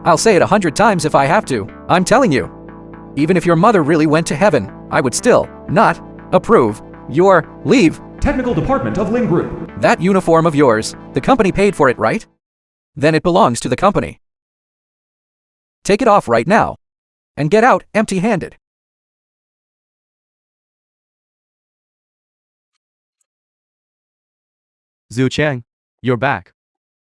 I'll say it 100 times if I have to. I'm telling you. Even if your mother really went to heaven, I would still not approve your leave. Technical department of Ling Group. That uniform of yours, the company paid for it, right? Then it belongs to the company. Take it off right now and get out empty-handed. Zhu Chang, you're back.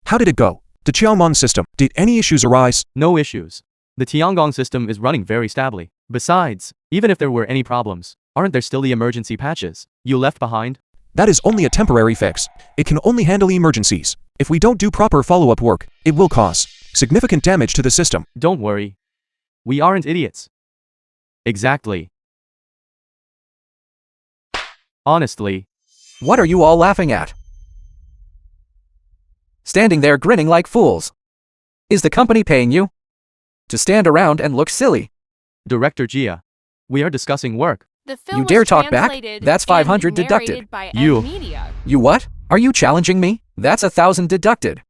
How did it go? The Tiangong system, did any issues arise? No issues. The Tiangong system is running very stably. Besides, even if there were any problems, aren't there still the emergency patches you left behind? That is only a temporary fix. It can only handle emergencies. If we don't do proper follow-up work, it will cause significant damage to the system. Don't worry. We aren't idiots. Exactly. Honestly. What are you all laughing at? Standing there grinning like fools. Is the company paying you to stand around and look silly? Director Jia, we are discussing work. You dare talk back? That's 500 deducted. You what? Are you challenging me? That's 1,000 deducted.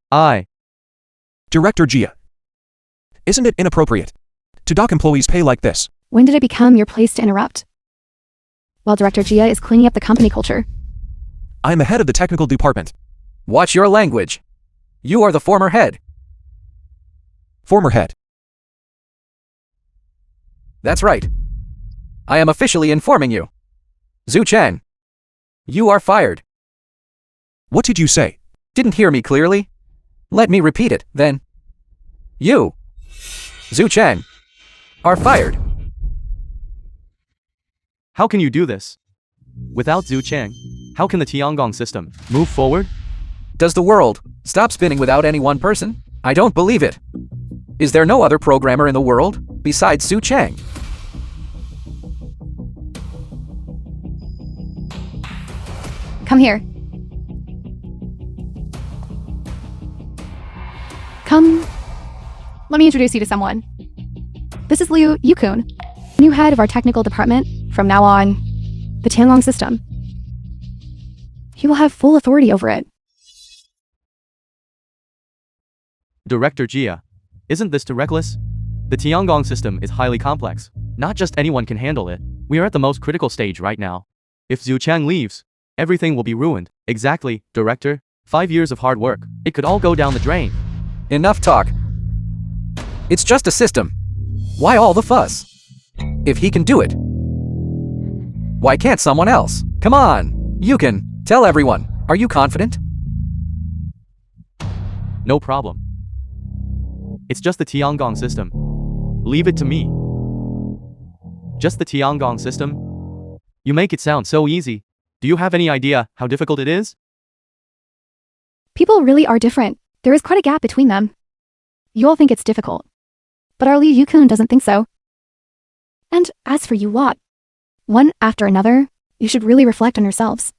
Director Jia, isn't it inappropriate to dock employees' pay like this? When did it become your place to interrupt? While Director Jia is cleaning up the company culture. I am the head of the technical department. Watch your language. You are the former head. Former head. That's right. I am officially informing you. Zhu Chang, you are fired. What did you say? Didn't hear me clearly? Let me repeat it, then. You, Zhu Chang, are fired. How can you do this? Without Zhu Chang, how can the Tiangong system move forward? Does the world stop spinning without any one person? I don't believe it. Is there no other programmer in the world besides Zhu Chang? Come here. Come. Let me introduce you to someone. This is Liu Yukun, new head of our technical department. From now on, the Tiangong system. He will have full authority over it. Director Jia, isn't this too reckless? The Tiangong system is highly complex. Not just anyone can handle it. We are at the most critical stage right now. If Zhu Chang leaves, everything will be ruined. Exactly, Director. 5 years of hard work. It could all go down the drain. Enough talk. It's just a system. Why all the fuss? If he can do it, why can't someone else? Come on, you can. Tell everyone. Are you confident? No problem. It's just the Tiangong system. Leave it to me. Just the Tiangong system? You make it sound so easy. Do you have any idea how difficult it is? People really are different. There is quite a gap between them. You all think it's difficult. But our Liu Yukun doesn't think so. And as for you lot, one after another, you should really reflect on yourselves.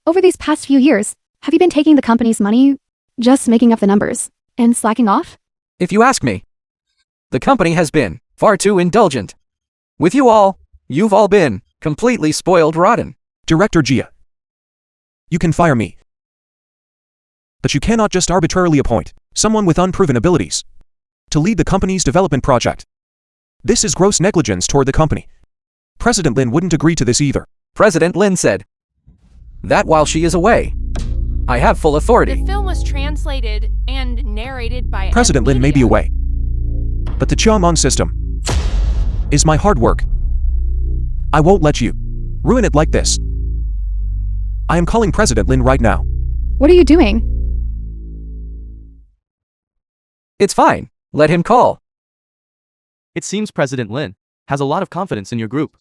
Over these past few years, have you been taking the company's money, just making up the numbers, and slacking off? If you ask me, the company has been far too indulgent. With you all, you've all been completely spoiled rotten. Director Jia, you can fire me. But you cannot just arbitrarily appoint someone with unproven abilities to lead the company's development project. This is gross negligence toward the company. President Lin wouldn't agree to this either. President Lin said that while she is away, I have full authority. The film was translated and narrated by President Lin may be away, but the Tiangong system is my hard work. I won't let you ruin it like this. I am calling President Lin right now. What are you doing? It's fine. Let him call. It seems President Lin has a lot of confidence in your group.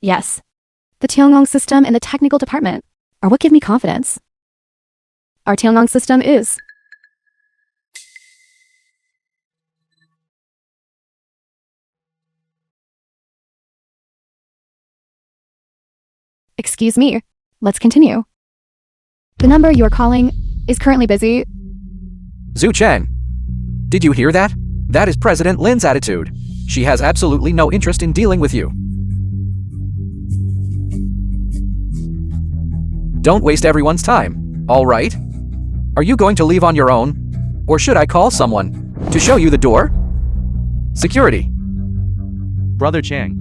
Yes. The Tiangong system and the technical department are what give me confidence. Our Tiangong system is. Excuse me. Let's continue. The number you are calling is currently busy. Zhu Chang, did you hear that? That is President Lin's attitude. She has absolutely no interest in dealing with you. Don't waste everyone's time, all right? Are you going to leave on your own? Or should I call someone to show you the door? Security. Brother Chang.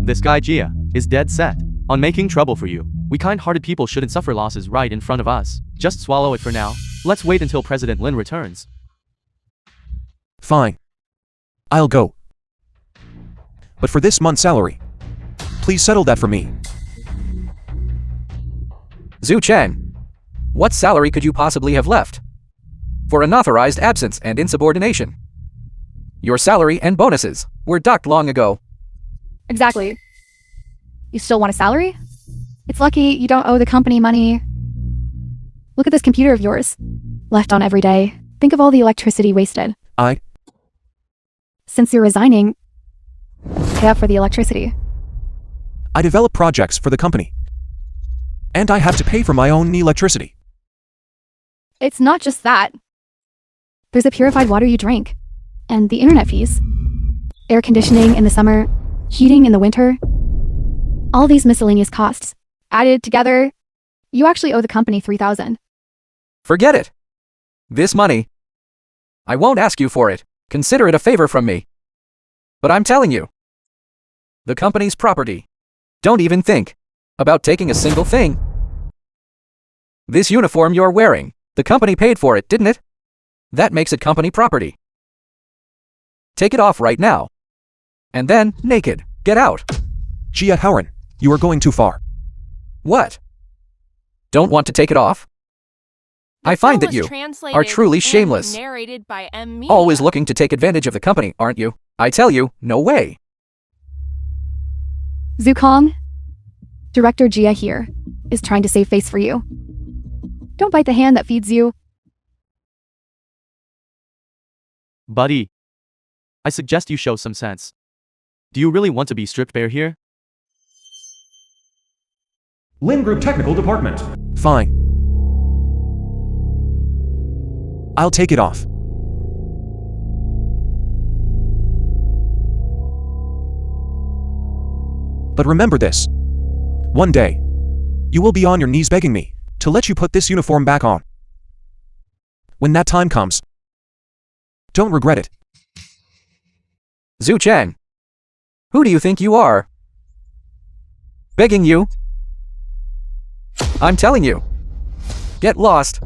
This guy Jia is dead set on making trouble for you. We kind-hearted people shouldn't suffer losses right in front of us. Just swallow it for now. Let's wait until President Lin returns. Fine. I'll go. But for this month's salary, please settle that for me. Zhu Cheng, what salary could you possibly have left? For unauthorized absence and insubordination. Your salary and bonuses were docked long ago. Exactly. You still want a salary? It's lucky you don't owe the company money. Look at this computer of yours. Left on every day. Think of all the electricity wasted. Since you're resigning, pay up for the electricity. I develop projects for the company. And I have to pay for my own electricity. It's not just that. There's the purified water you drink. And the internet fees. Air conditioning in the summer. Heating in the winter. All these miscellaneous costs. Added together, you actually owe the company $3,000. Forget it. This money, I won't ask you for it. Consider it a favor from me. But I'm telling you, the company's property. Don't even think about taking a single thing. This uniform you're wearing, the company paid for it, didn't it? That makes it company property. Take it off right now. And then, naked, get out. Jia Howren, you are going too far. What? Don't want to take it off? I find that you are truly shameless. Narrated by M. Media. Always looking to take advantage of the company, aren't you? I tell you, no way. Zukong, Director Jia here, is trying to save face for you. Don't bite the hand that feeds you. Buddy, I suggest you show some sense. Do you really want to be stripped bare here? Ling Group Technical Department. Fine. I'll take it off. But remember this. One day, you will be on your knees begging me to let you put this uniform back on. When that time comes, don't regret it. Zhu Cheng, who do you think you are? Begging you? I'm telling you. Get lost.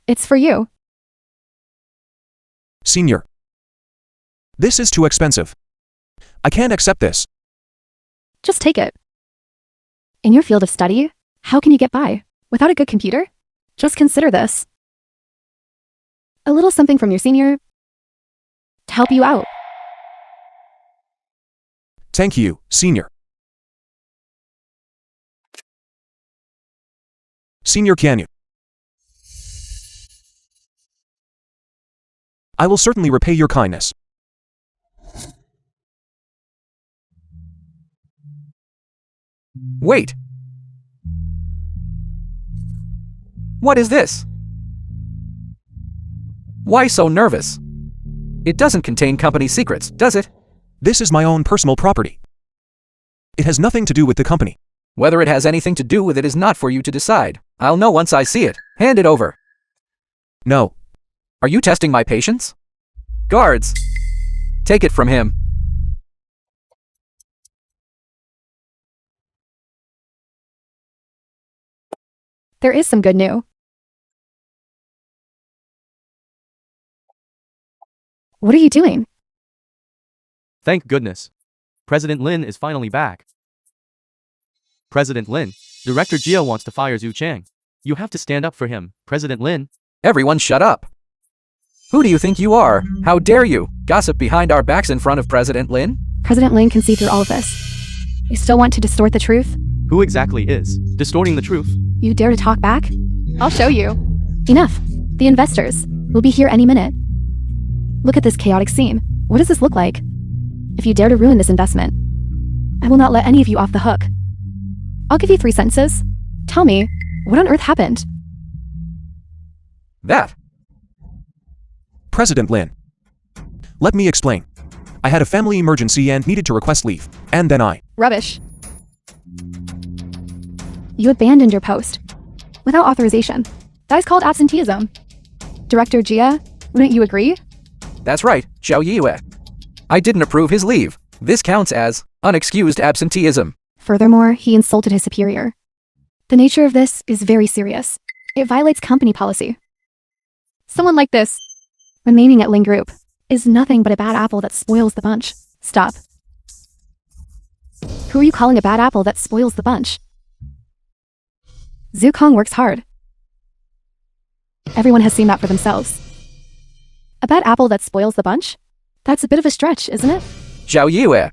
It's for you. Senior. This is too expensive. I can't accept this. Just take it. In your field of study, how can you get by without a good computer? Just consider this. A little something from your senior to help you out. Thank you, Senior. Senior, can you? I will certainly repay your kindness. Wait. What is this? Why so nervous? It doesn't contain company secrets, does it? This is my own personal property. It has nothing to do with the company. Whether it has anything to do with it is not for you to decide. I'll know once I see it. Hand it over. No. Are you testing my patience? Guards, take it from him. There is some good news. What are you doing? Thank goodness. President Lin is finally back. President Lin, Director Jia wants to fire Zhu Cheng. You have to stand up for him, President Lin. Everyone shut up. Who do you think you are? How dare you gossip behind our backs in front of President Lin? President Lin can see through all of this. You still want to distort the truth? Who exactly is distorting the truth? You dare to talk back? I'll show you. Enough. The investors will be here any minute. Look at this chaotic scene. What does this look like? If you dare to ruin this investment, I will not let any of you off the hook. I'll give you 3 sentences. Tell me, what on earth happened? That President Lin. Let me explain. I had a family emergency and needed to request leave, and then Rubbish. You abandoned your post. Without authorization. That is called absenteeism. Director Jia, wouldn't you agree? That's right, Zhao Yue. I didn't approve his leave. This counts as unexcused absenteeism. Furthermore, he insulted his superior. The nature of this is very serious. It violates company policy. Someone like this, remaining at Ling Group, is nothing but a bad apple that spoils the bunch. Stop. Who are you calling a bad apple that spoils the bunch? Zhu Kong works hard. Everyone has seen that for themselves. A bad apple that spoils the bunch? That's a bit of a stretch, isn't it? Zhao Yue.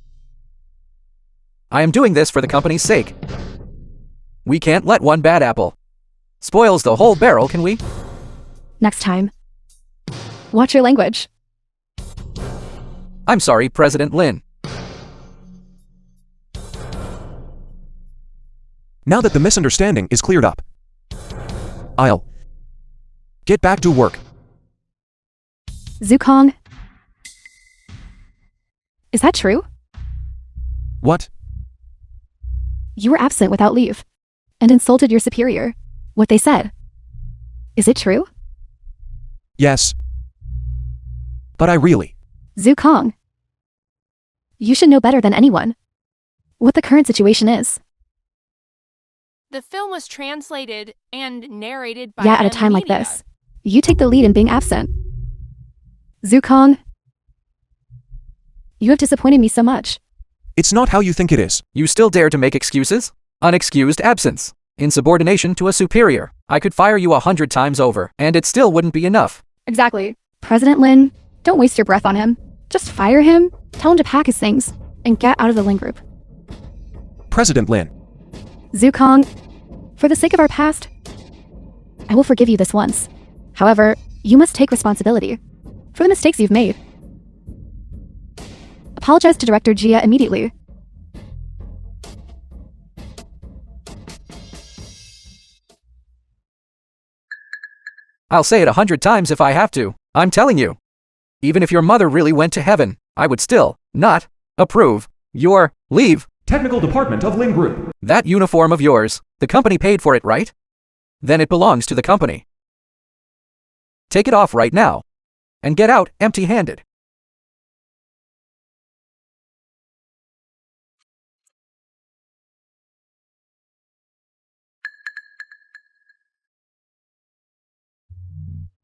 I am doing this for the company's sake. We can't let one bad apple spoils the whole barrel, can we? Next time. Watch your language. I'm sorry, President Lin. Now that the misunderstanding is cleared up, I'll get back to work. Zhu Kong. Is that true? What? You were absent without leave and insulted your superior. What they said. Is it true? Yes. But I really... Zhu Kong. You should know better than anyone what the current situation is. The film was translated and narrated by Yeah, at a time like this, you take the lead in being absent. Zhu Kong. You have disappointed me so much. It's not how you think it is. You still dare to make excuses? Unexcused absence. Insubordination to a superior. I could fire you 100 times over, and it still wouldn't be enough. Exactly. President Lin, don't waste your breath on him. Just fire him, tell him to pack his things, and get out of the Ling Group. President Lin. Zhu Kong, for the sake of our past, I will forgive you this once. However, you must take responsibility for the mistakes you've made. Apologize to Director Jia immediately. I'll say it 100 times if I have to. I'm telling you. Even if your mother really went to heaven, I would still not approve your leave. Technical Department of Ling Group. That uniform of yours, the company paid for it, right? Then it belongs to the company. Take it off right now and get out empty-handed.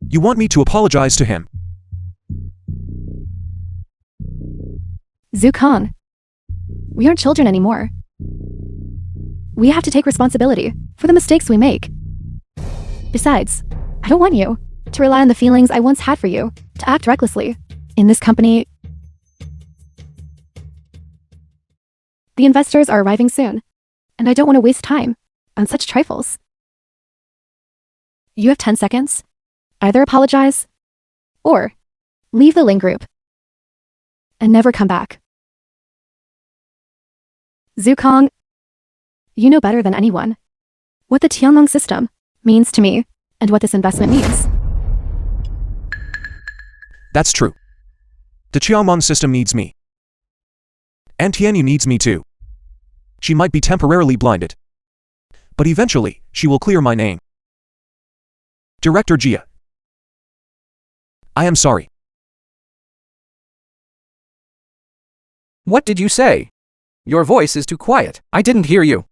You want me to apologize to him? Zhu Kong, we aren't children anymore. We have to take responsibility for the mistakes we make. Besides, I don't want you to rely on the feelings I once had for you to act recklessly. In this company, the investors are arriving soon, and I don't want to waste time on such trifles. You have 10 seconds. Either apologize or leave the Ling Group and never come back. Zhu Kong, you know better than anyone what the Tiangong system means to me and what this investment means. That's true. The Qiaomong system needs me. And Tianyu needs me too. She might be temporarily blinded, but eventually she will clear my name. Director Jia, I am sorry. What did you say? Your voice is too quiet. I didn't hear you.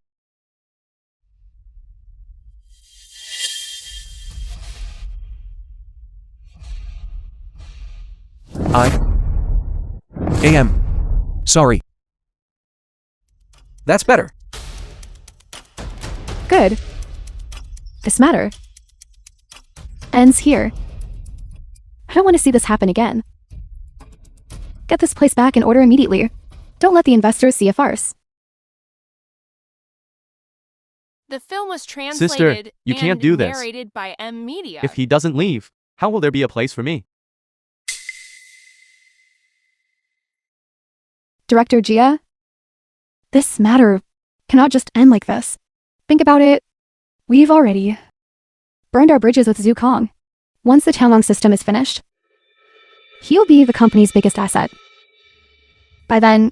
I am sorry. That's better. Good. This matter ends here. I don't want to see this happen again. Get this place back in order immediately. Don't let the investors see a farce. The film was translated Sister, you can't and do this. narrated by Media. If he doesn't leave, how will there be a place for me? Director Jia, this matter cannot just end like this. Think about it. We've already burned our bridges with Zhu Kong. Once the Tiangong system is finished, He'll be the company's biggest asset. By then,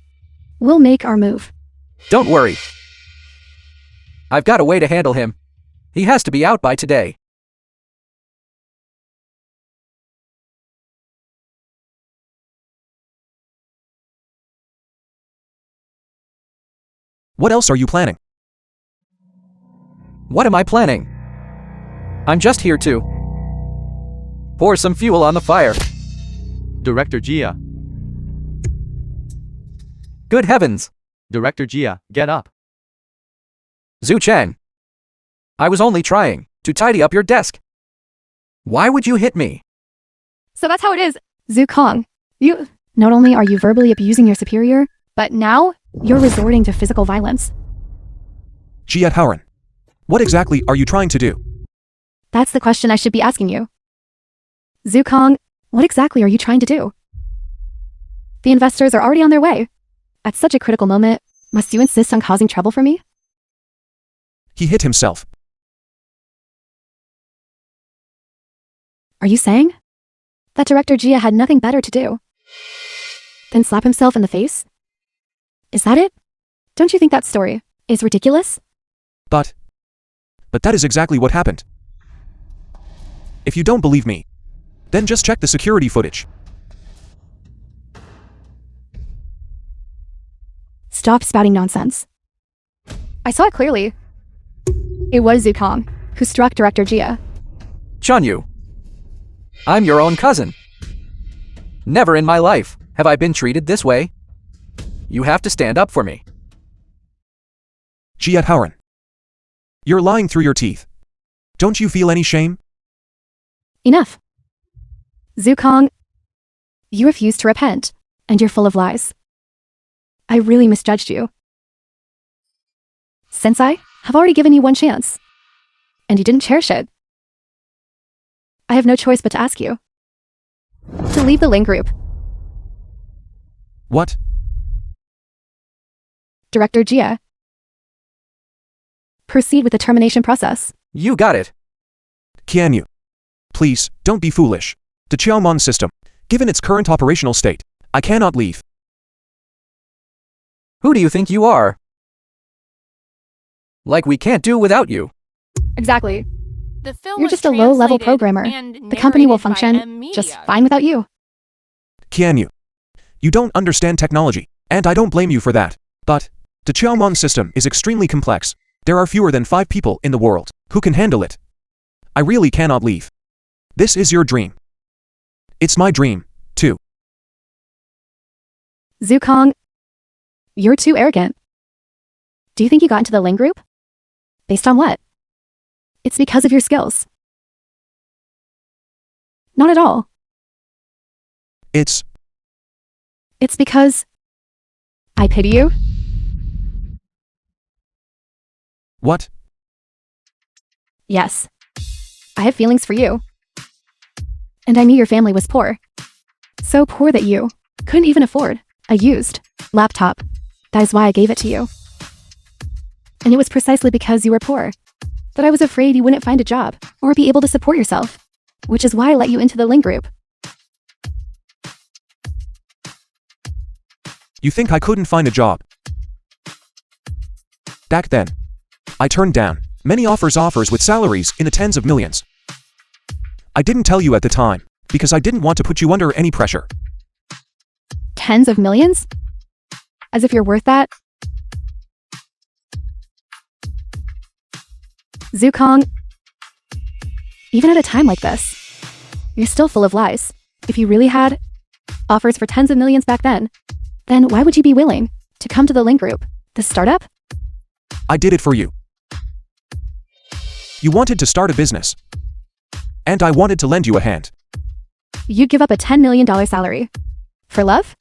we'll make our move. Don't worry. I've got a way to handle him. He has to be out by today. What else are you planning? What am I planning? I'm just here to pour some fuel on the fire. Director Gia. Good heavens! Director Gia, get up. Zhu Chang. I was only trying to tidy up your desk. Why would you hit me? So that's how it is. Zhu Kong, not only are you verbally abusing your superior, but now you're resorting to physical violence. Jia Howren. What exactly are you trying to do? That's the question I should be asking you. Zhu Kong, what exactly are you trying to do? The investors are already on their way. At such a critical moment, must you insist on causing trouble for me? He hit himself. Are you saying that Director Gia had nothing better to do than slap himself in the face? Is that it? Don't you think that story is ridiculous? But that is exactly what happened. If you don't believe me, then just check the security footage. Stop spouting nonsense. I saw it clearly. It was Zhu Kong who struck Director Gia. Chunyu. I'm your own cousin. Never in my life have I been treated this way. You have to stand up for me. Jia Howren. You're lying through your teeth. Don't you feel any shame? Enough. Zhu Kong, you refuse to repent, and you're full of lies. I really misjudged you. Since I have already given you one chance, and you didn't cherish it, I have no choice but to ask you to leave the Ling Group. What? Director Gia, proceed with the termination process. You got it. Can you? Please, don't be foolish. The Qiaomon system, given its current operational state, I cannot leave. Who do you think you are? Like we can't do without you. Exactly. The film You're was just a low-level translated programmer. and The company will narrated by function just Media. fine without you. Can you? You don't understand technology, and I don't blame you for that. But the Qiaomon system is extremely complex. There are fewer than 5 people in the world who can handle it. I really cannot leave. This is your dream. It's my dream, too. Zhu Kong, you're too arrogant. Do you think you got into the Ling Group? Based on what? It's because of your skills. Not at all. It's It's because I pity you. what? Yes. I have feelings for you. And I knew your family was poor. So poor that you couldn't even afford a used laptop. That is why I gave it to you. And it was precisely because you were poor that I was afraid you wouldn't find a job or be able to support yourself, which is why I let you into the Ling Group. You think I couldn't find a job? Back then, I turned down many offers with salaries in the tens of millions. I didn't tell you at the time because I didn't want to put you under any pressure. Tens of millions? As if you're worth that? Zhu Kong, even at a time like this, you're still full of lies. If you really had offers for tens of millions back then why would you be willing to come to the Ling Group, the startup? I did it for you. You wanted to start a business. And I wanted to lend you a hand. You'd give up a $10 million salary. For love?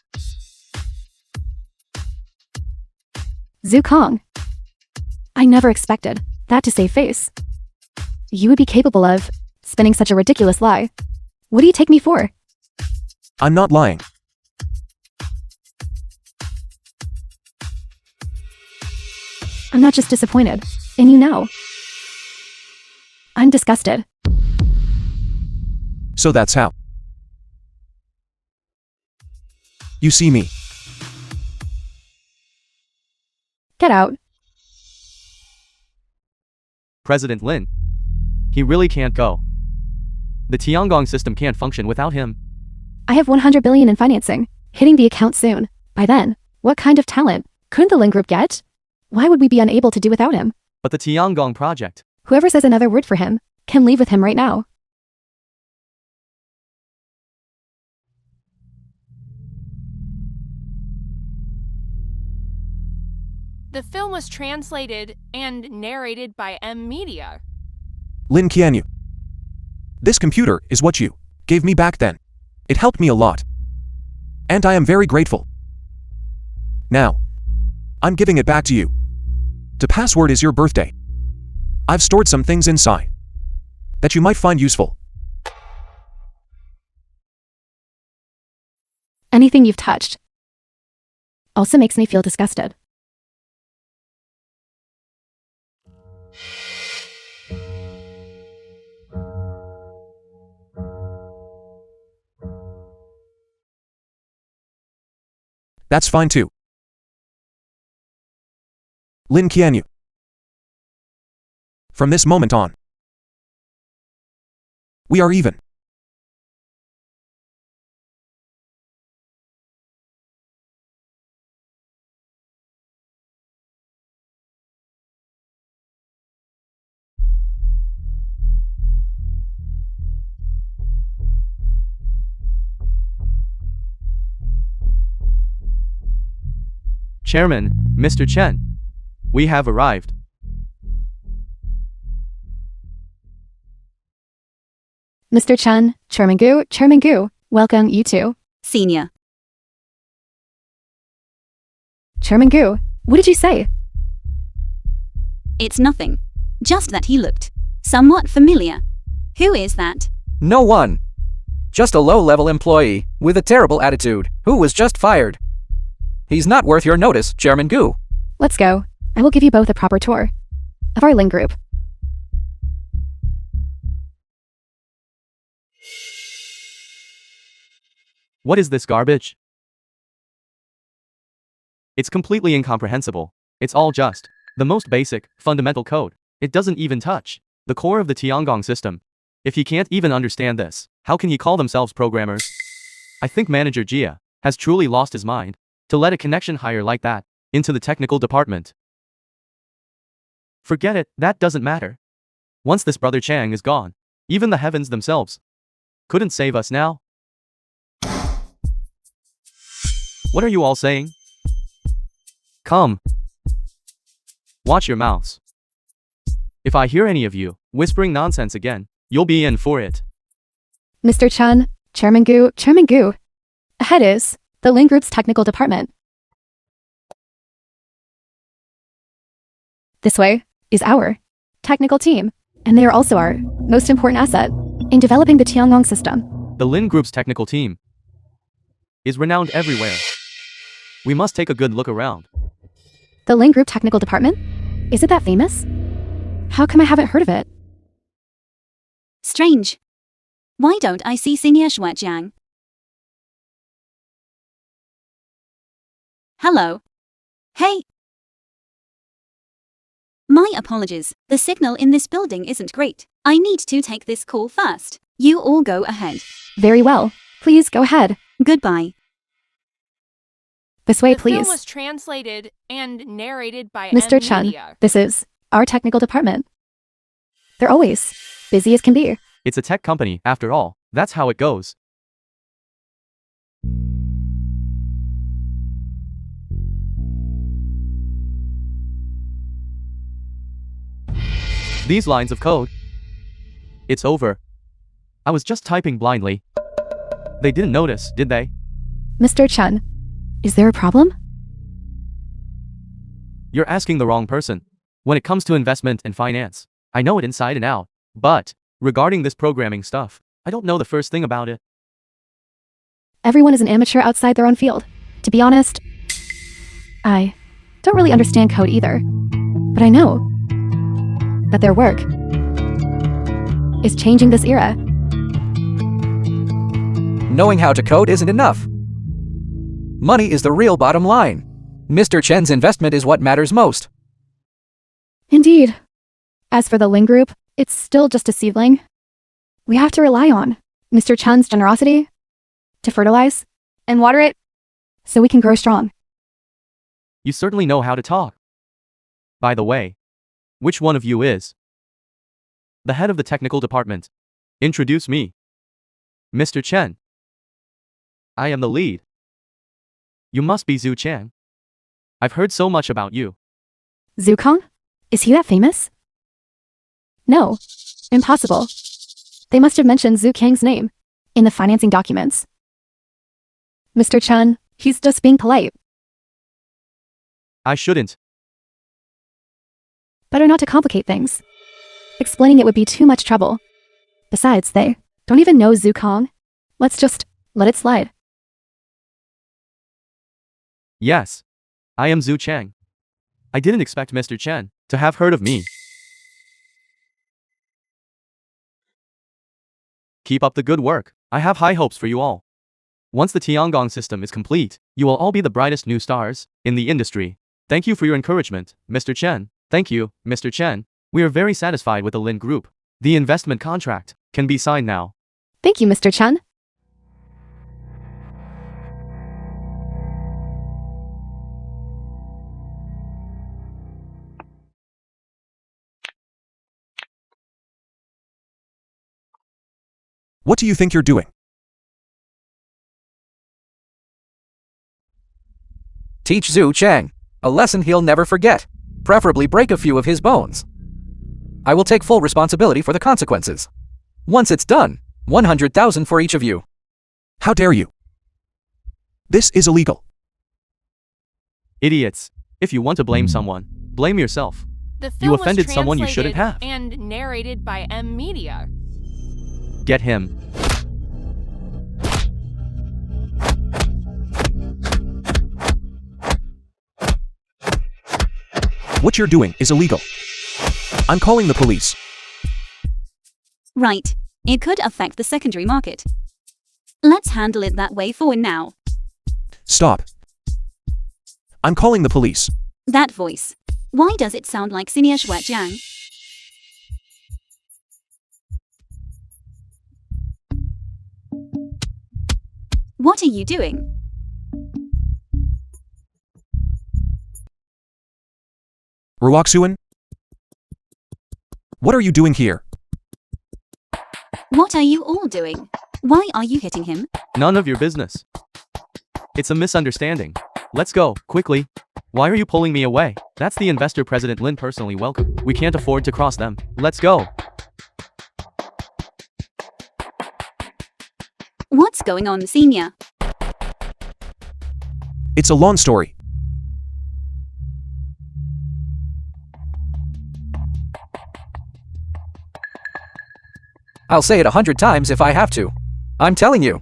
Zhu Kong, I never expected that to save face. You would be capable of spinning such a ridiculous lie. What do you take me for? I'm not lying. I'm not just disappointed in you now. I'm disgusted. So that's how. You see me. Get out. President Lin. He really can't go. The Tiangong system can't function without him. I have 100 billion in financing, hitting the account soon. By then, what kind of talent couldn't the Ling Group get? Why would we be unable to do without him? But the Tiangong project. Whoever says another word for him can leave with him right now. The film was translated and narrated by M Media. Lin Qianyu. This computer is what you gave me back then. It helped me a lot. And I am very grateful. Now, I'm giving it back to you. The password is your birthday. I've stored some things inside that you might find useful. Anything you've touched also makes me feel disgusted. That's fine too. Lin Qianyu. From this moment on, we are even. Chairman, Mr. Chen. We have arrived. Mr. Chen, Chairman Gu, welcome you two. Senior. Chairman Gu, what did you say? It's nothing. Just that he looked somewhat familiar. Who is that? No one. Just a low-level employee with a terrible attitude who was just fired. He's not worth your notice, Chairman Gu. Let's go. I will give you both a proper tour of our Ling Group. What is this garbage? It's completely incomprehensible. It's all just the most basic, fundamental code. It doesn't even touch the core of the Tiangong system. If he can't even understand this, how can he call themselves programmers? I think Manager Jia has truly lost his mind to let a connection hire like that into the technical department. Forget it, that doesn't matter. Once this brother Chang is gone, even the heavens themselves couldn't save us now. What are you all saying? Come. Watch your mouths. If I hear any of you whispering nonsense again, you'll be in for it. Mr. Chen, Chairman Gu. Ahead is the Ling Group's technical department. This way is our technical team, and they are also our most important asset in developing the Tiangong system. The Ling Group's technical team is renowned everywhere. We must take a good look around. The Ling Group technical department? Is it that famous? How come I haven't heard of it? Strange. Why don't I see Senior Shuajiang? Hello. Hey. My apologies. The signal in this building isn't great. I need to take this call first. You all go ahead. Very well. Please go ahead. Goodbye. This way, The film please. was translated and narrated by Mr. M Chen, Media. this is our technical department. They're always busy as can be. It's a tech company, after all. That's how it goes. These lines of code. It's over. I was just typing blindly. They didn't notice, did they? Mr. Chen, is there a problem? You're asking the wrong person. When it comes to investment and finance, I know it inside and out. But regarding this programming stuff, I don't know the first thing about it. Everyone is an amateur outside their own field. To be honest, I don't really understand code either. But I know that their work is changing this era. Knowing how to code isn't enough. Money is the real bottom line. Mr. Chen's investment is what matters most. Indeed. As for the Ling Group, it's still just a seedling. We have to rely on Mr. Chen's generosity to fertilize and water it so we can grow strong. You certainly know how to talk. By the way, which one of you is the head of the technical department? Introduce me. Mr. Chen. I am the lead. You must be Zhu Chang. I've heard so much about you. Zhu Kong? Is he that famous? No. Impossible. They must have mentioned Zhu Kang's name in the financing documents. Mr. Chen, he's just being polite. I shouldn't. Better not to complicate things. Explaining it would be too much trouble. Besides, they don't even know Zhu Kong. Let's just let it slide. Yes. I am Zhu Chang. I didn't expect Mr. Chen to have heard of me. Keep up the good work. I have high hopes for you all. Once the Tiangong system is complete, you will all be the brightest new stars in the industry. Thank you for your encouragement, Mr. Chen. Thank you, Mr. Chen. We are very satisfied with the Ling Group. The investment contract can be signed now. Thank you, Mr. Chen. What do you think you're doing? Teach Zhu Chang a lesson he'll never forget. Preferably break a few of his bones. I will take full responsibility for the consequences. Once it's done, 100,000 for each of you. How dare you? This is illegal. Idiots. If you want to blame someone, blame yourself. The film You offended was someone you shouldn't have. and narrated by M Media. Get him. What you're doing is illegal. I'm calling the police. Right. It could affect the secondary market. Let's handle it that way for now. Stop. I'm calling the police. That voice. Why does it sound like Senior Jiang? What are you doing? Ruoxuan? What are you doing here? What are you all doing? Why are you hitting him? None of your business. It's a misunderstanding. Let's go, quickly. Why are you pulling me away? That's the investor President Lin personally welcome. We can't afford to cross them. Let's go. What's going on, Senior? It's a long story. I'll say it 100 times if I have to. I'm telling you.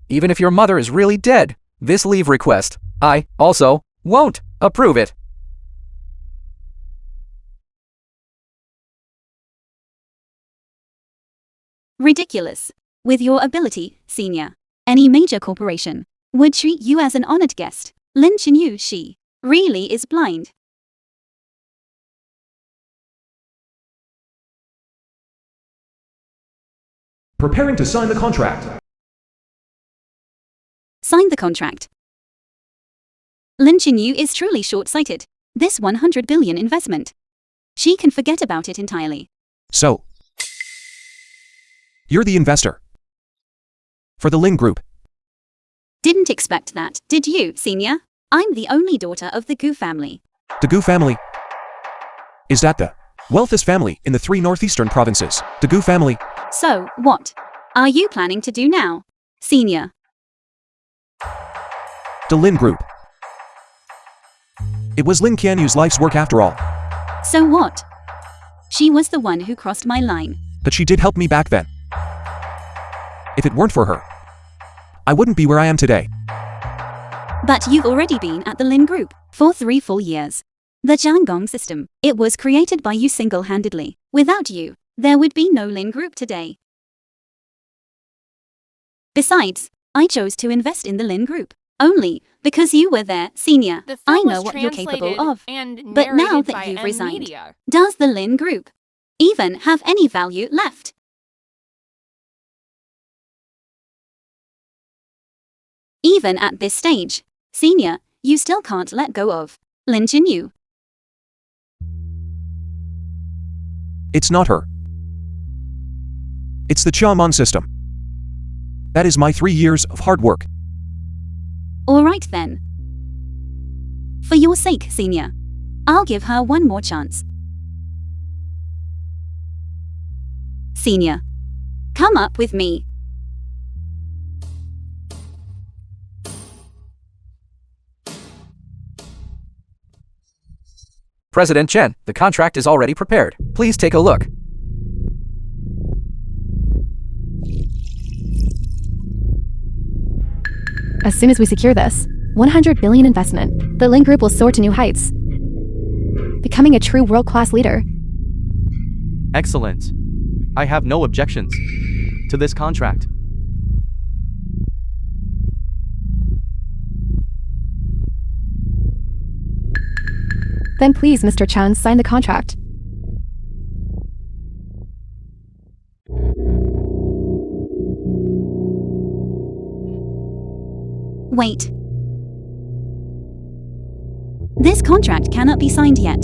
Even if your mother is really dead, this leave request, I, also, won't approve it. Ridiculous. With your ability, Senior, any major corporation would treat you as an honored guest. Lin Chenyu, she really is blind. Preparing to sign the contract. Sign the contract. Lin Chenyu is truly short-sighted. This 100 billion investment. She can forget about it entirely. So, you're the investor. For the Ling Group. Didn't expect that, did you, Senior? I'm the only daughter of the Gu family. The Gu family. Is that the wealthiest family in the 3 northeastern provinces? The Gu family. So, what are you planning to do now, Senior? The Lin Group. It was Lin Qianyu's life's work after all. So what? She was the one who crossed my line. But she did help me back then. If it weren't for her, I wouldn't be where I am today. But you've already been at the Lin Group for 3 full years. The Jiangong system, it was created by you single-handedly. Without you, there would be no Lin Group today. Besides, I chose to invest in the Lin Group Only because you were there, Senior. The I film know was what you're capable translated of. and But now narrated that by you've M resigned, Media. does the Ling Group even have any value left? Even at this stage, Senior, you still can't let go of Lin Jinyu. It's not her. It's the Qiaomon system. That is my 3 years of hard work. Alright then. For your sake, Senior, I'll give her one more chance. Senior, come up with me. President Chen, the contract is already prepared. Please take a look. As soon as we secure this 100 billion investment, the Ling Group will soar to new heights, becoming a true world-class leader. Excellent. I have no objections to this contract. Then please, Mr. Chen, sign the contract. Wait. This contract cannot be signed yet.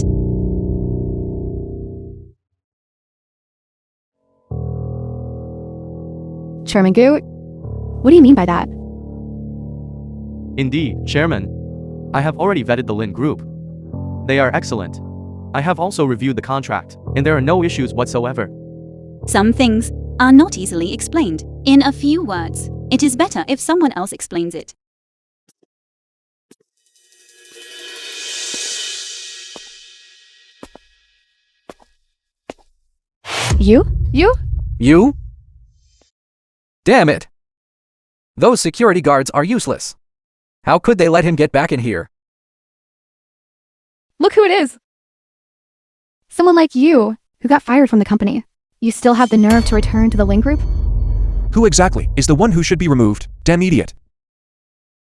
Chairman Gu, what do you mean by that? Indeed, Chairman. I have already vetted the Lin Group. They are excellent. I have also reviewed the contract, and there are no issues whatsoever. Some things are not easily explained in a few words. It is better if someone else explains it. You? You? Damn it! Those security guards are useless. How could they let him get back in here? Look who it is! Someone like you, who got fired from the company. You still have the nerve to return to the Ling Group? Who exactly is the one who should be removed? Damn idiot.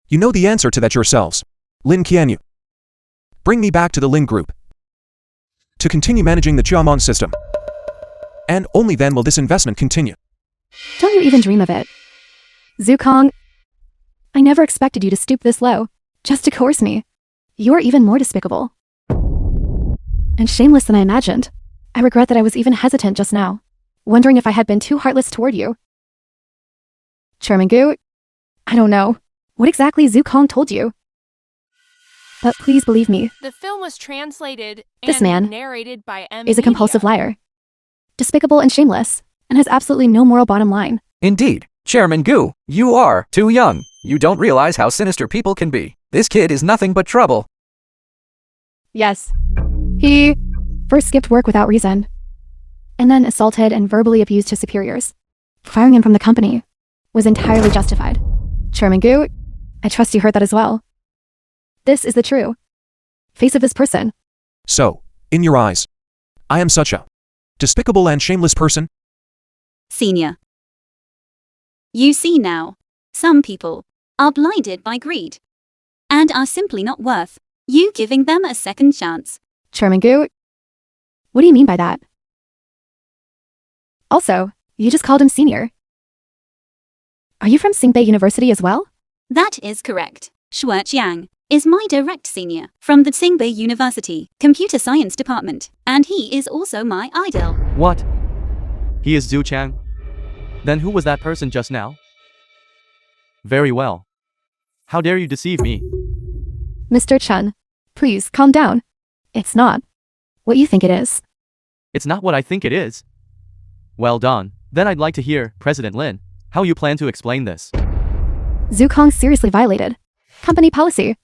You know the answer to that yourselves. Lin Qianyu. Bring me back to the Ling Group to continue managing the Qiaomon system. And only then will this investment continue. Don't you even dream of it. Zhu Kong, I never expected you to stoop this low, just to coerce me. You're even more despicable. And shameless than I imagined. I regret that I was even hesitant just now, wondering if I had been too heartless toward you. Chairman Gu, I don't know what exactly Zhu Kong told you. But please believe me, The film was translated This and man narrated by M is a compulsive Media. liar. Despicable and shameless, and has absolutely no moral bottom line. Indeed, Chairman Gu, you are too young. You don't realize how sinister people can be. This kid is nothing but trouble. Yes. He first skipped work without reason, and then assaulted and verbally abused his superiors. Firing him from the company was entirely justified. Chairman Gu, I trust you heard that as well. This is the true face of this person. So, in your eyes, I am such a despicable and shameless person? Senior. You see now, some people are blinded by greed and are simply not worth you giving them a second chance. Chairman Gu, what do you mean by that? Also, you just called him senior. Are you from Tsingbei University as well? That is correct. Shueqiang is my direct senior from the Tsingbei University Computer Science Department, and he is also my idol. What? He is Zhu Chang? Then who was that person just now? Very well. How dare you deceive me? Mr. Chen, please calm down. It's not what you think it is. It's not what I think it is. Well done. Then I'd like to hear, President Lin, how you plan to explain this. Zhu Kong seriously violated company policy.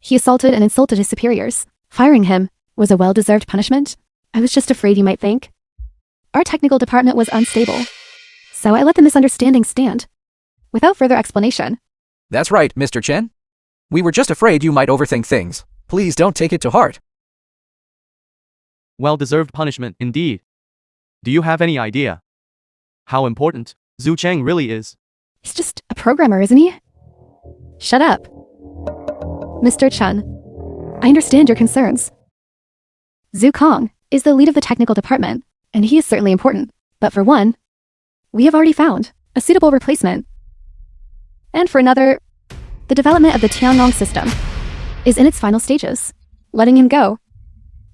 He assaulted and insulted his superiors. Firing him was a well-deserved punishment. I was just afraid you might think our technical department was unstable, so I let the misunderstanding stand without further explanation. That's right, Mr. Chen. We were just afraid you might overthink things. Please don't take it to heart. Well-deserved punishment, indeed. Do you have any idea how important Zhu Chang really is? He's just a programmer, isn't he? Shut up. Mr. Chen, I understand your concerns. Zhu Kong is the lead of the technical department, and he is certainly important. But for one, we have already found a suitable replacement. And for another, the development of the Tiangong system is in its final stages. Letting him go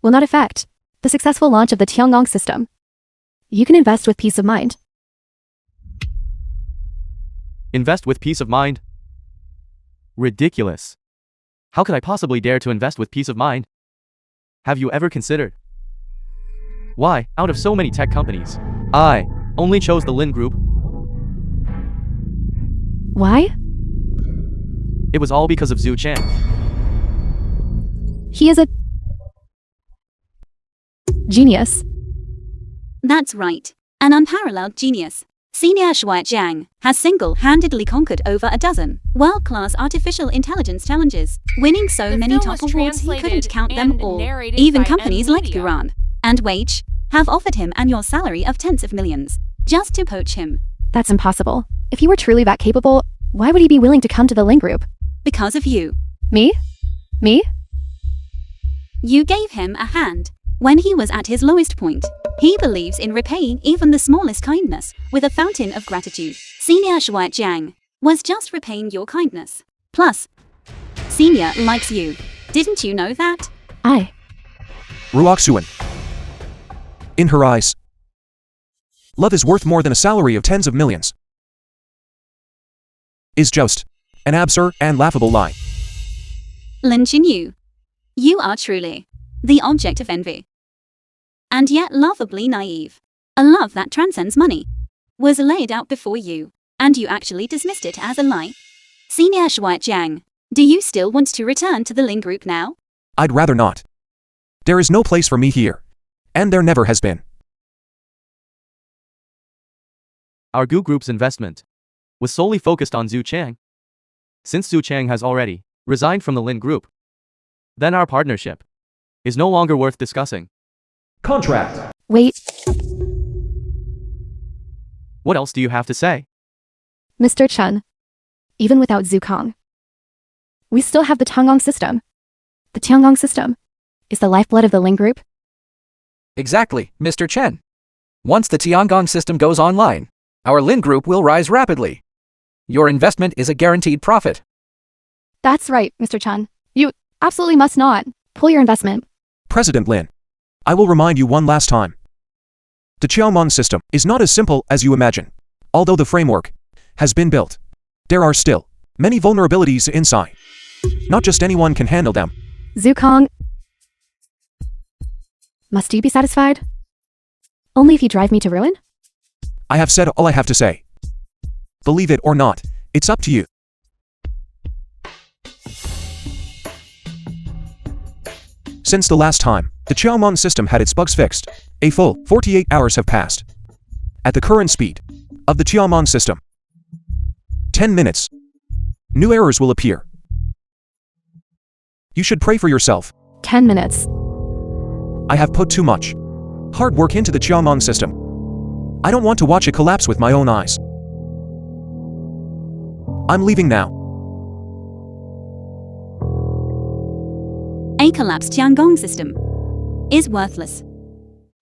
will not affect the successful launch of the Tiangong system. You can invest with peace of mind. Invest with peace of mind? Ridiculous. How could I possibly dare to invest with peace of mind? Have you ever considered why, out of so many tech companies, I only chose the Ling Group? Why? It was all because of Zhu Chang. He is a genius. That's right. An unparalleled genius. Senior Shuai Jiang has single-handedly conquered over a dozen world-class artificial intelligence challenges, winning so The many film was top awards he couldn't translated count them and all. narrated Even by companies like Media. Guran and Wage have offered him annual salary of tens of millions just to poach him. That's impossible. If he were truly that capable, why would he be willing to come to the Ling Group? Because of you. Me? Me? You gave him a hand when he was at his lowest point. He believes in repaying even the smallest kindness with a fountain of gratitude. Senior Shuai Jiang was just repaying your kindness. Plus, Senior likes you. Didn't you know that? Ruoxuan. In her eyes, love is worth more than a salary of tens of millions. Is just an absurd and laughable lie. Lin Qinyu, you are truly the object of envy. And yet lovably naive. A love that transcends money was laid out before you, and you actually dismissed it as a lie. Senior Shuai Jiang, do you still want to return to the Ling Group now? I'd rather not. There is no place for me here. And there never has been. Our Gu Group's investment was solely focused on Zhu Chang. Since Zhu Chang has already resigned from the Ling Group, then our partnership is no longer worth discussing. Contract. Wait, What else do you have to say? Mr. Chen. Even without Zhu Kong, we still have the Tiangong system. The Tiangong system is the lifeblood of the Ling Group. Exactly, Mr. Chen. Once the Tiangong system goes online, our Ling Group will rise rapidly. Your investment is a guaranteed profit. That's right, Mr. Chen. You absolutely must not pull your investment. President Lin, I will remind you one last time. The Qiaomon system is not as simple as you imagine. Although the framework has been built, there are still many vulnerabilities inside. Not just anyone can handle them. Zhu Kong, must you be satisfied? Only if you drive me to ruin? I have said all I have to say. Believe it or not, it's up to you. Since the last time the Qiaomon system had its bugs fixed, a full 48 hours have passed. At the current speed of the Qiaomon system, 10 minutes, new errors will appear. You should pray for yourself. 10 minutes. I have put too much hard work into the Qiaomon system. I don't want to watch it collapse with my own eyes. I'm leaving now. A collapsed Tiangong system is worthless.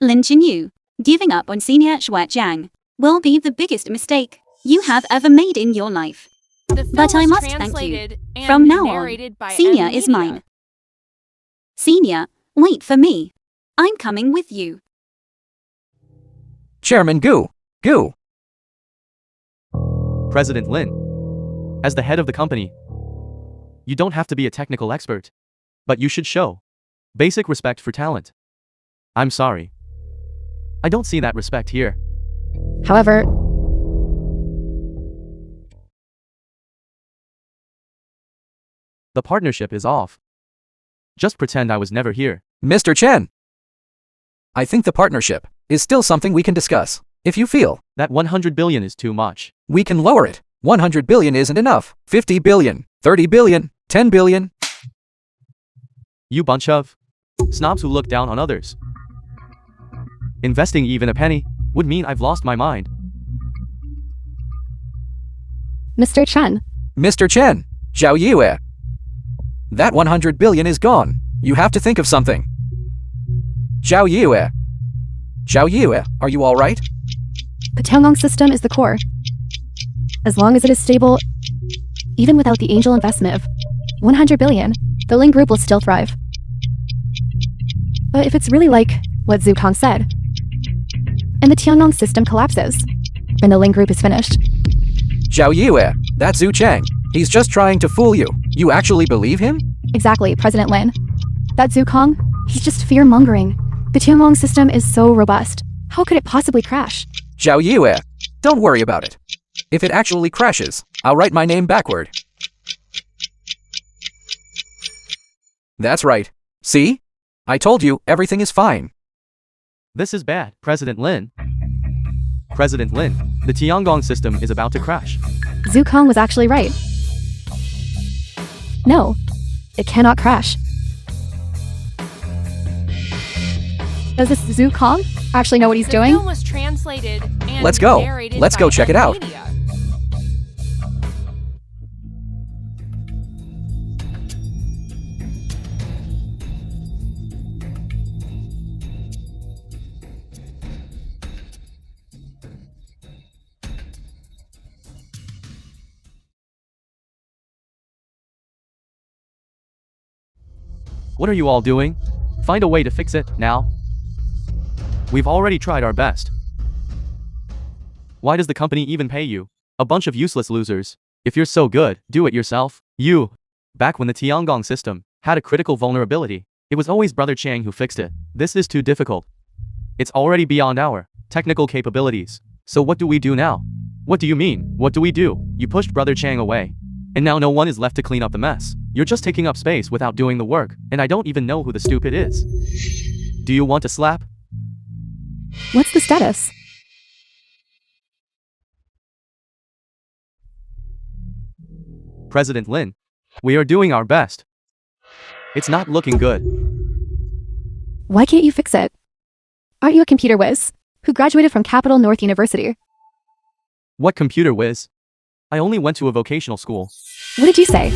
Lin Qinyu, giving up on Senior Shuai Jiang will be the biggest mistake you have ever made in your life. The film But I was must thank you. translated and From now narrated on, by Senior is Media. mine. Senior, wait for me. I'm coming with you. Chairman Gu. President Lin, as the head of the company, you don't have to be a technical expert, but you should show basic respect for talent. I'm sorry, I don't see that respect here. However, The partnership is off. Just pretend I was never here. Mr. Chen. I think the partnership is still something we can discuss. If you feel That 100 billion is too much. we can lower it, 100 billion isn't enough. 50 billion, 30 billion, 10 billion. You bunch of snobs who look down on others. Investing even a penny would mean I've lost my mind. Mr. Chen, Mr. Chen, Zhao Yue. That 100 billion is gone. You have to think of something. Zhao Yue. Zhao Yue, are you alright? The Tiangong system is the core. As long as it is stable, even without the angel investment of 100 billion, the Ling Group will still thrive. But if it's really like what Zhu Kong said, and the Tiangong system collapses, then the Ling Group is finished. Zhao Yue, that's Zhu Chang. He's just trying to fool you. You actually believe him? Exactly, President Lin. That Zhu Kong, he's just fear-mongering. The Tiangong system is so robust. How could it possibly crash? Zhao Yue, don't worry about it. If it actually crashes, I'll write my name backward. That's right. See? I told you, everything is fine. This is bad, President Lin. President Lin, the Tiangong system is about to crash. Zhu Kong was actually right. No, it cannot crash. Does this Zhu Kong actually know what he's The doing? film was translated and Let's go. narrated Let's go by check it out. Media. What are you all doing? Find a way to fix it, now. We've already tried our best. Why does the company even pay you? A bunch of useless losers. If you're so good, do it yourself. Back when the Tiangong system had a critical vulnerability, it was always Brother Chang who fixed it. This is too difficult. It's already beyond our technical capabilities. So what do we do now? What do you mean? What do we do? You pushed Brother Chang away. And now no one is left to clean up the mess. You're just taking up space without doing the work, and I don't even know who the stupid is. Do you want to slap? What's the status? President Lin, we are doing our best. It's not looking good. Why can't you fix it? Aren't you a computer whiz who graduated from Capital North University? What computer whiz? I only went to a vocational school. What did you say?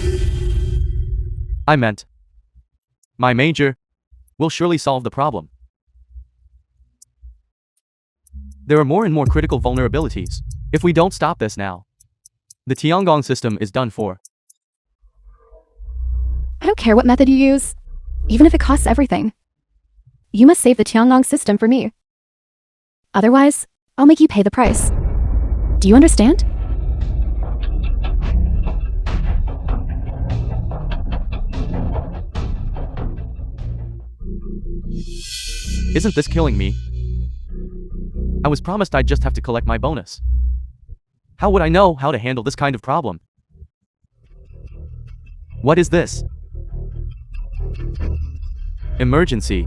I meant, my major will surely solve the problem. There are more and more critical vulnerabilities. If we don't stop this now, the Tiangong system is done for. I don't care what method you use, even if it costs everything. You must save the Tiangong system for me. Otherwise, I'll make you pay the price. Do you understand? Isn't this killing me? I was promised I'd just have to collect my bonus. How would I know how to handle this kind of problem? What is this? Emergency.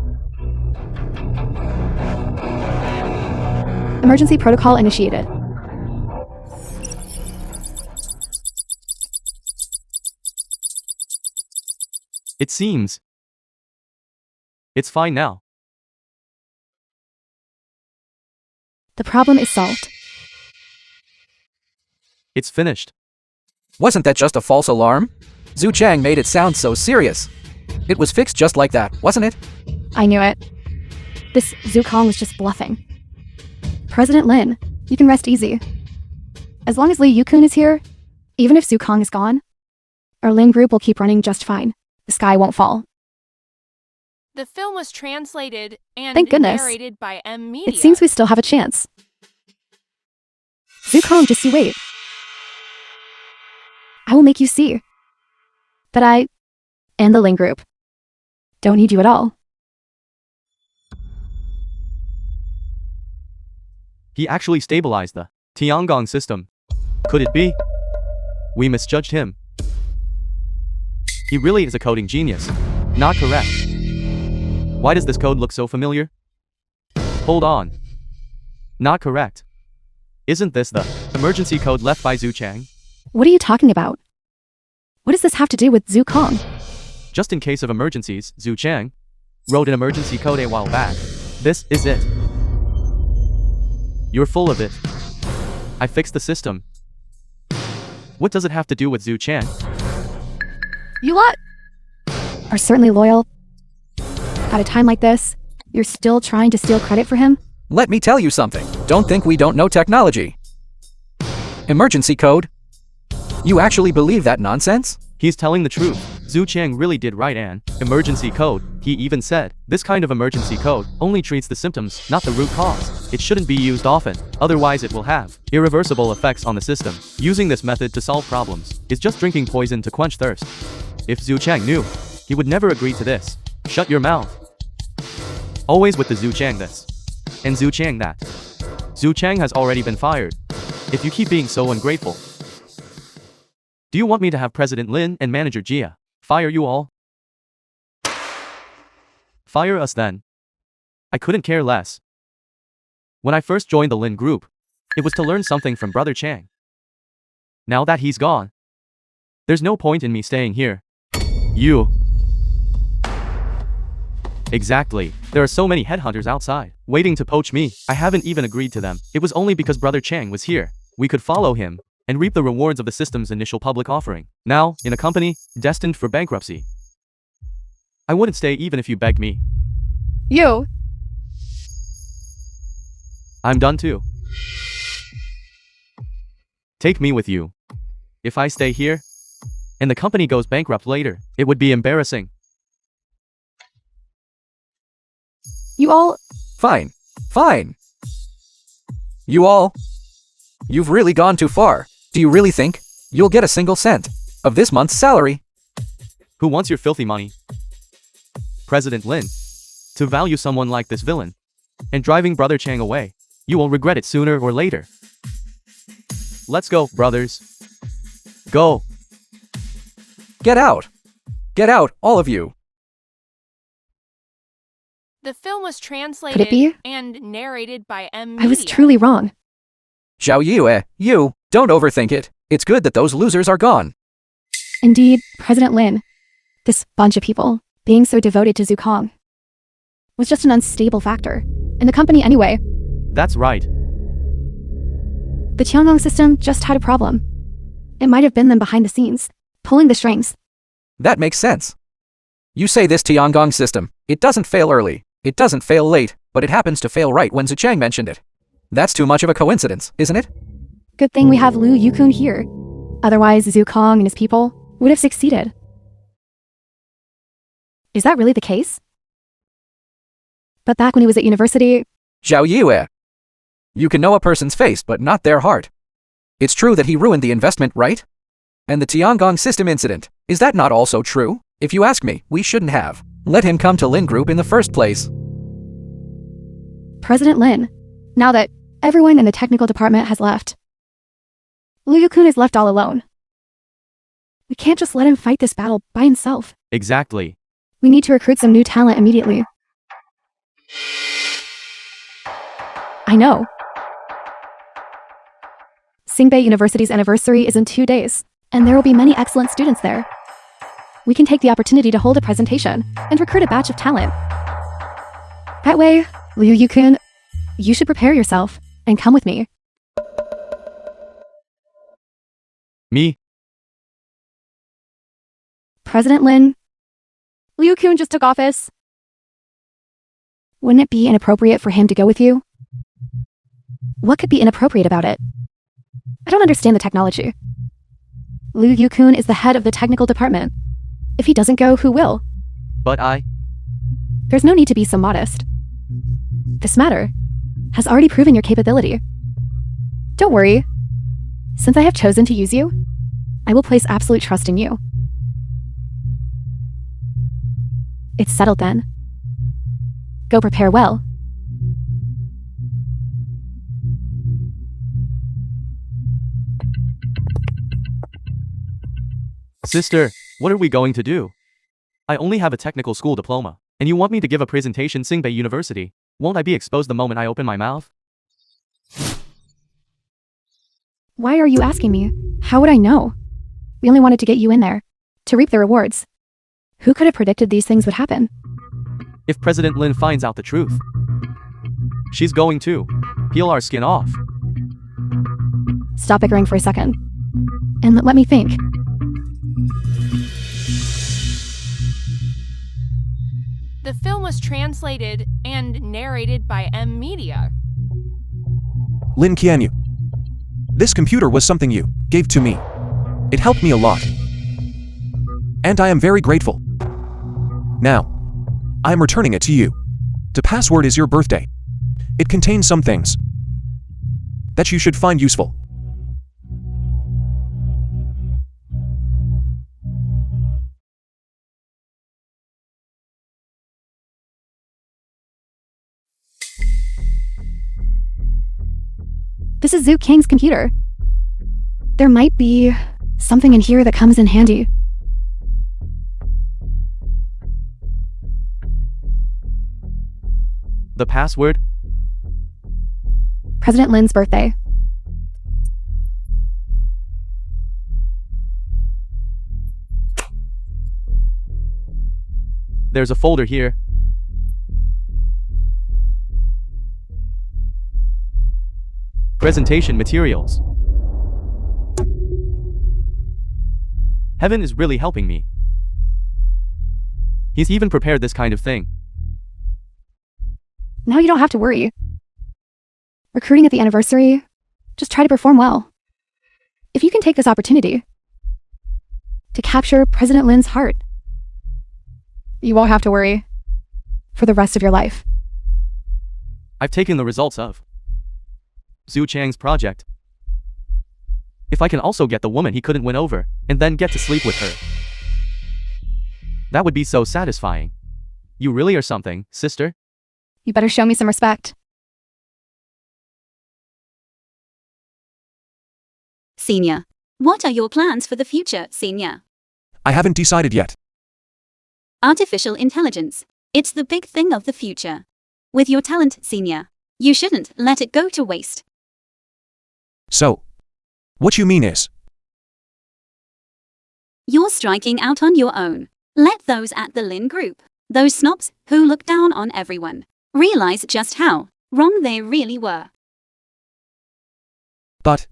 Emergency protocol initiated. It seems. It's fine now. The problem is solved. It's finished. Wasn't that just a false alarm? Zhu Chang made it sound so serious. It was fixed just like that, wasn't it? I knew it. This Zhu Kong was just bluffing. President Lin, you can rest easy. As long as Li Yukun is here, even if Zhu Kong is gone, our Ling Group will keep running just fine. The sky won't fall. The film was translated and Thank goodness. narrated by Media. It seems we still have a chance. Zhu Kong, just you wait. I will make you see that I and the Ling Group don't need you at all. He actually stabilized the Tiangong system. Could it be? We misjudged him. He really is a coding genius. Not correct. Why does this code look so familiar? Hold on. Not correct. Isn't this the emergency code left by Zhu Chang? What are you talking about? What does this have to do with Zhu Kong? Just in case of emergencies, Zhu Chang wrote an emergency code a while back. This is it. You're full of it. I fixed the system. What does it have to do with Zhu Chang? You lot! are certainly loyal. At a time like this, you're still trying to steal credit for him? Let me tell you something. Don't think we don't know technology. Emergency code? You actually believe that nonsense? He's telling the truth. Zhu Chang really did write an emergency code. He even said, this kind of emergency code only treats the symptoms, not the root cause. It shouldn't be used often, otherwise it will have irreversible effects on the system. Using this method to solve problems is just drinking poison to quench thirst. If Zhu Chang knew, he would never agree to this. Shut your mouth. Always with the Zhu Chang this, and Zhu Chang that. Zhu Chang has already been fired. If you keep being so ungrateful. Do you want me to have President Lin and Manager Jia fire you all? Fire us then. I couldn't care less. When I first joined the Ling Group, it was to learn something from Brother Chang. Now that he's gone, there's no point in me staying here. You. Exactly. There are so many headhunters outside, waiting to poach me. I haven't even agreed to them. It was only because Brother Chang was here. We could follow him and reap the rewards of the system's initial public offering. Now, in a company destined for bankruptcy, I wouldn't stay even if you begged me. You! I'm done too. Take me with you. If I stay here, and the company goes bankrupt later, it would be embarrassing. You all... Fine. Fine. You all... You've really gone too far. Do you really think you'll get a single cent of this month's salary? Who wants your filthy money? President Lin. To value someone like this villain and driving Brother Chang away, you will regret it sooner or later. Let's go, brothers. Go. Get out. Get out, all of you. The film was Could it translated be? and narrated by M. I was Media. truly wrong. Xiao Yue, you, don't overthink it. It's good that those losers are gone. Indeed, President Lin, this bunch of people, being so devoted to Zukong, was just an unstable factor. In the company anyway. That's right. The Tiangong system just had a problem. It might have been them behind the scenes, pulling the strings. That makes sense. You say this Tiangong system, it doesn't fail early, it doesn't fail late, but it happens to fail right when Zhu Chang mentioned it. That's too much of a coincidence, isn't it? Good thing we have Liu Yukun here. Otherwise, Zukong and his people would have succeeded. Is that really the case? But back when he was at university... Xiao Yue. You can know a person's face but not their heart. It's true that he ruined the investment, right? And the Tiangong system incident, is that not also true? If you ask me, we shouldn't have let him come to Ling Group in the first place. President Lin, now that everyone in the technical department has left, Liu Yukun is left all alone. We can't just let him fight this battle by himself. Exactly. We need to recruit some new talent immediately. I know. Singbei University's anniversary is in 2 days, and there will be many excellent students there. We can take the opportunity to hold a presentation and recruit a batch of talent. That way, Liu Yukun, you should prepare yourself and come with me. Me? President Lin, Liu Yukun just took office. Wouldn't it be inappropriate for him to go with you? What could be inappropriate about it? I don't understand the technology. Liu Yukun is the head of the technical department. If he doesn't go, who will? But There's no need to be so modest. This matter has already proven your capability. Don't worry. Since I have chosen to use you, I will place absolute trust in you. It's settled then. Go prepare well. Sister, what are we going to do? I only have a technical school diploma, and you want me to give a presentation Singbei University. Won't I be exposed the moment I open my mouth? Why are you asking me? How would I know? We only wanted to get you in there, to reap the rewards. Who could have predicted these things would happen? If President Lin finds out the truth, she's going to peel our skin off. Stop bickering for a second. And let me think. The film was translated and narrated by M Media. Lin Qianyu. This computer was something you gave to me. It helped me a lot. And I am very grateful. Now, I am returning it to you. The password is your birthday. It contains some things that you should find useful. This is Zhu Kang's computer. There might be something in here that comes in handy. The password? President Lin's birthday. There's a folder here. Presentation materials. Heaven is really helping me. He's even prepared this kind of thing. Now you don't have to worry. Recruiting at the anniversary, just try to perform well. If you can take this opportunity to capture President Lin's heart, you won't have to worry for the rest of your life. I've taken the results of Zhu Chang's project. If I can also get the woman he couldn't win over, and then get to sleep with her, that would be so satisfying. You really are something, sister. You better show me some respect. Senior. What are your plans for the future, Senior? I haven't decided yet. Artificial intelligence. It's the big thing of the future. With your talent, Senior, you shouldn't let it go to waste. So, what you mean is, you're striking out on your own. Let those at the Ling Group, those snobs who look down on everyone, realize just how wrong they really were. but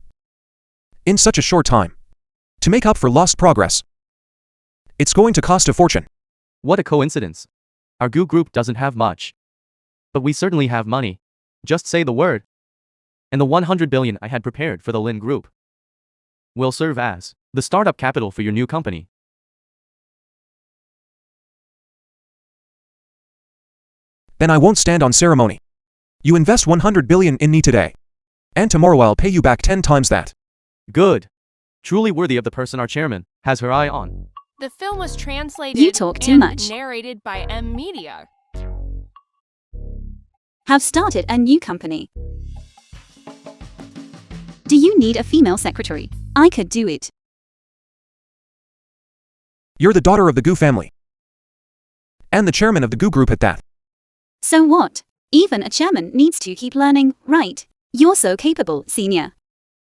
in such a short time, to make up for lost progress, it's going to cost a fortune. What a coincidence. Our Group doesn't have much. But we certainly have money. Just say the word. And the 100 billion I had prepared for the Ling Group will serve as the startup capital for your new company. Then I won't stand on ceremony. You invest 100 billion in me today, and tomorrow I'll pay you back 10 times that. Good. Truly worthy of the person our chairman has her eye on. The film was translated You talk too and much. narrated by M Media. Have started a new company. Do you need a female secretary? I could do it. You're the daughter of the Gu family, and the chairman of the Gu Group at that. So what? Even a chairman needs to keep learning, right? You're so capable, Senior.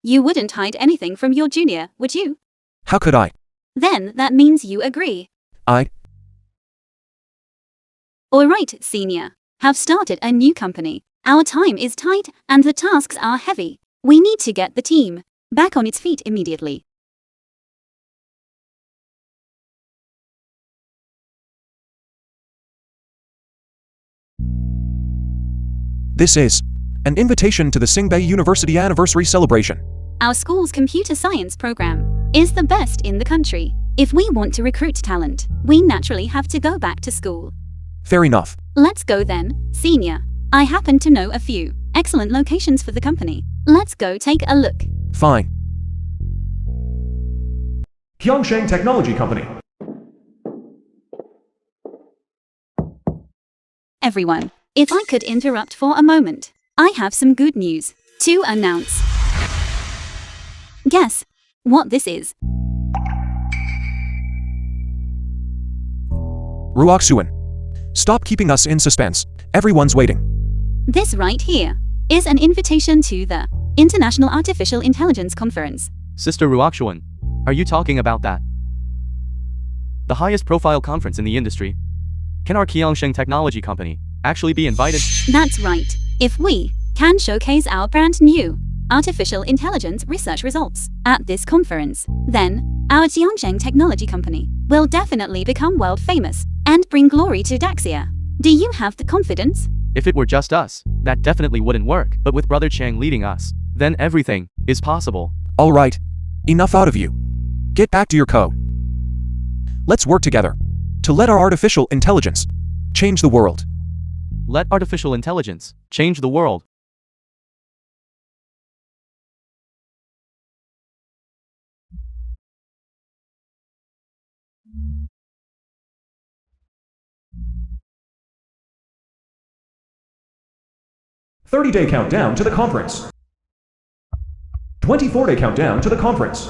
You wouldn't hide anything from your junior, would you? How could I? Then that means you agree. Alright, Senior. Have started a new company. Our time is tight and the tasks are heavy. We need to get the team back on its feet immediately. This is an invitation to the Singbei University anniversary celebration. Our school's computer science program is the best in the country. If we want to recruit talent, we naturally have to go back to school. Fair enough. Let's go then, Senior. I happen to know a few excellent locations for the company. Let's go take a look. Fine. Pyeongchang Technology Company. Everyone, if I could interrupt for a moment, I have some good news to announce. Guess what this is? Ruoksuan. Stop keeping us in suspense. Everyone's waiting. This right here is an invitation to the International Artificial Intelligence Conference. Sister Ruokshuan, are you talking about that? The highest profile conference in the industry. Can our Pyeongchang Technology Company actually be invited? That's right. If we can showcase our brand new artificial intelligence research results at this conference, then our Pyeongchang Technology Company will definitely become world famous and bring glory to Daxia. Do you have the confidence? If it were just us, that definitely wouldn't work, but with Brother Chang leading us, then everything is possible. All right. Enough out of you. Get back to your code. Let's work together to let our artificial intelligence change the world. Let artificial intelligence change the world. "30-day countdown to the conference. 24-day countdown to the conference.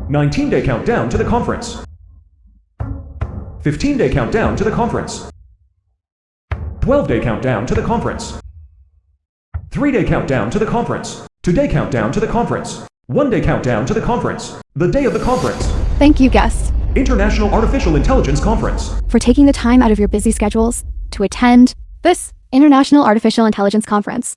19-day countdown to the conference. 15-day countdown to the conference. 12-day countdown to the conference. 3-day countdown to the conference. 2-day countdown to the conference. 1-day countdown to the conference. The day of the conference. Thank you, guests, International Artificial Intelligence Conference. for taking the time out of your busy schedules to attend this International Artificial Intelligence Conference.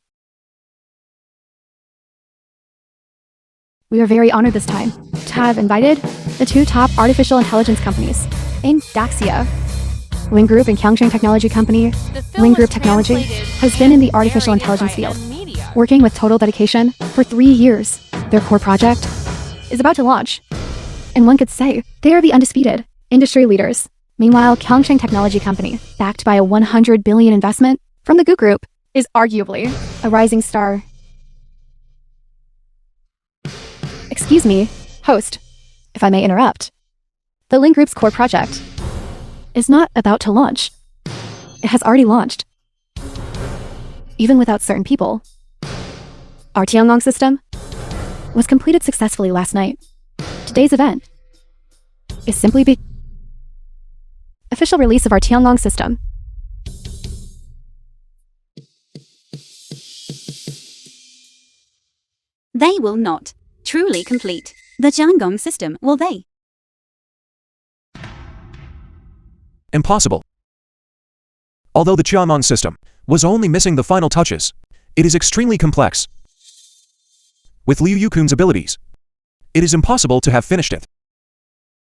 We are very honored this time to have invited the two top artificial intelligence companies in Daxia. Ling Group and Kyangsheng Technology Company. The film Ling was Group Technology translated has been in the and artificial narrated intelligence by field, Media. working with total dedication for 3 years. Their core project is about to launch, and one could say they are the undisputed industry leaders. Meanwhile, Kyangsheng Technology Company, backed by a 100 billion investment from the Gu Group, is arguably a rising star. Excuse me, host, if I may interrupt. The Ling Group's core project is not about to launch. It has already launched. Even without certain people. Our Tiangong system was completed successfully last night. Today's event is simply the official release of our Tiangong system. They will not truly complete the Jiangong system, will they? Impossible. Although the Qianmong system was only missing the final touches, it is extremely complex. With Liu Yukun's abilities, it is impossible to have finished it.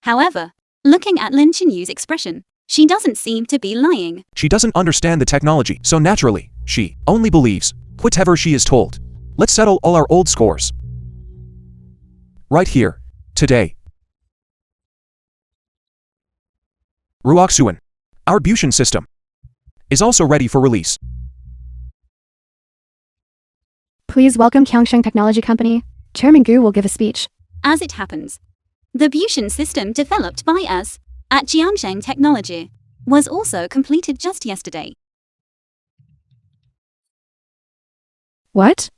However, looking at Lin Qinyu's expression, she doesn't seem to be lying. She doesn't understand the technology, so naturally, she only believes whatever she is told. Let's settle all our old scores. Right here, today. Ruoxuan, our Bushan system, is also ready for release. Please welcome Kyangsheng Technology Company. Chairman Gu will give a speech. As it happens, the Bushan system developed by us at Jiangsheng Technology was also completed just yesterday. What?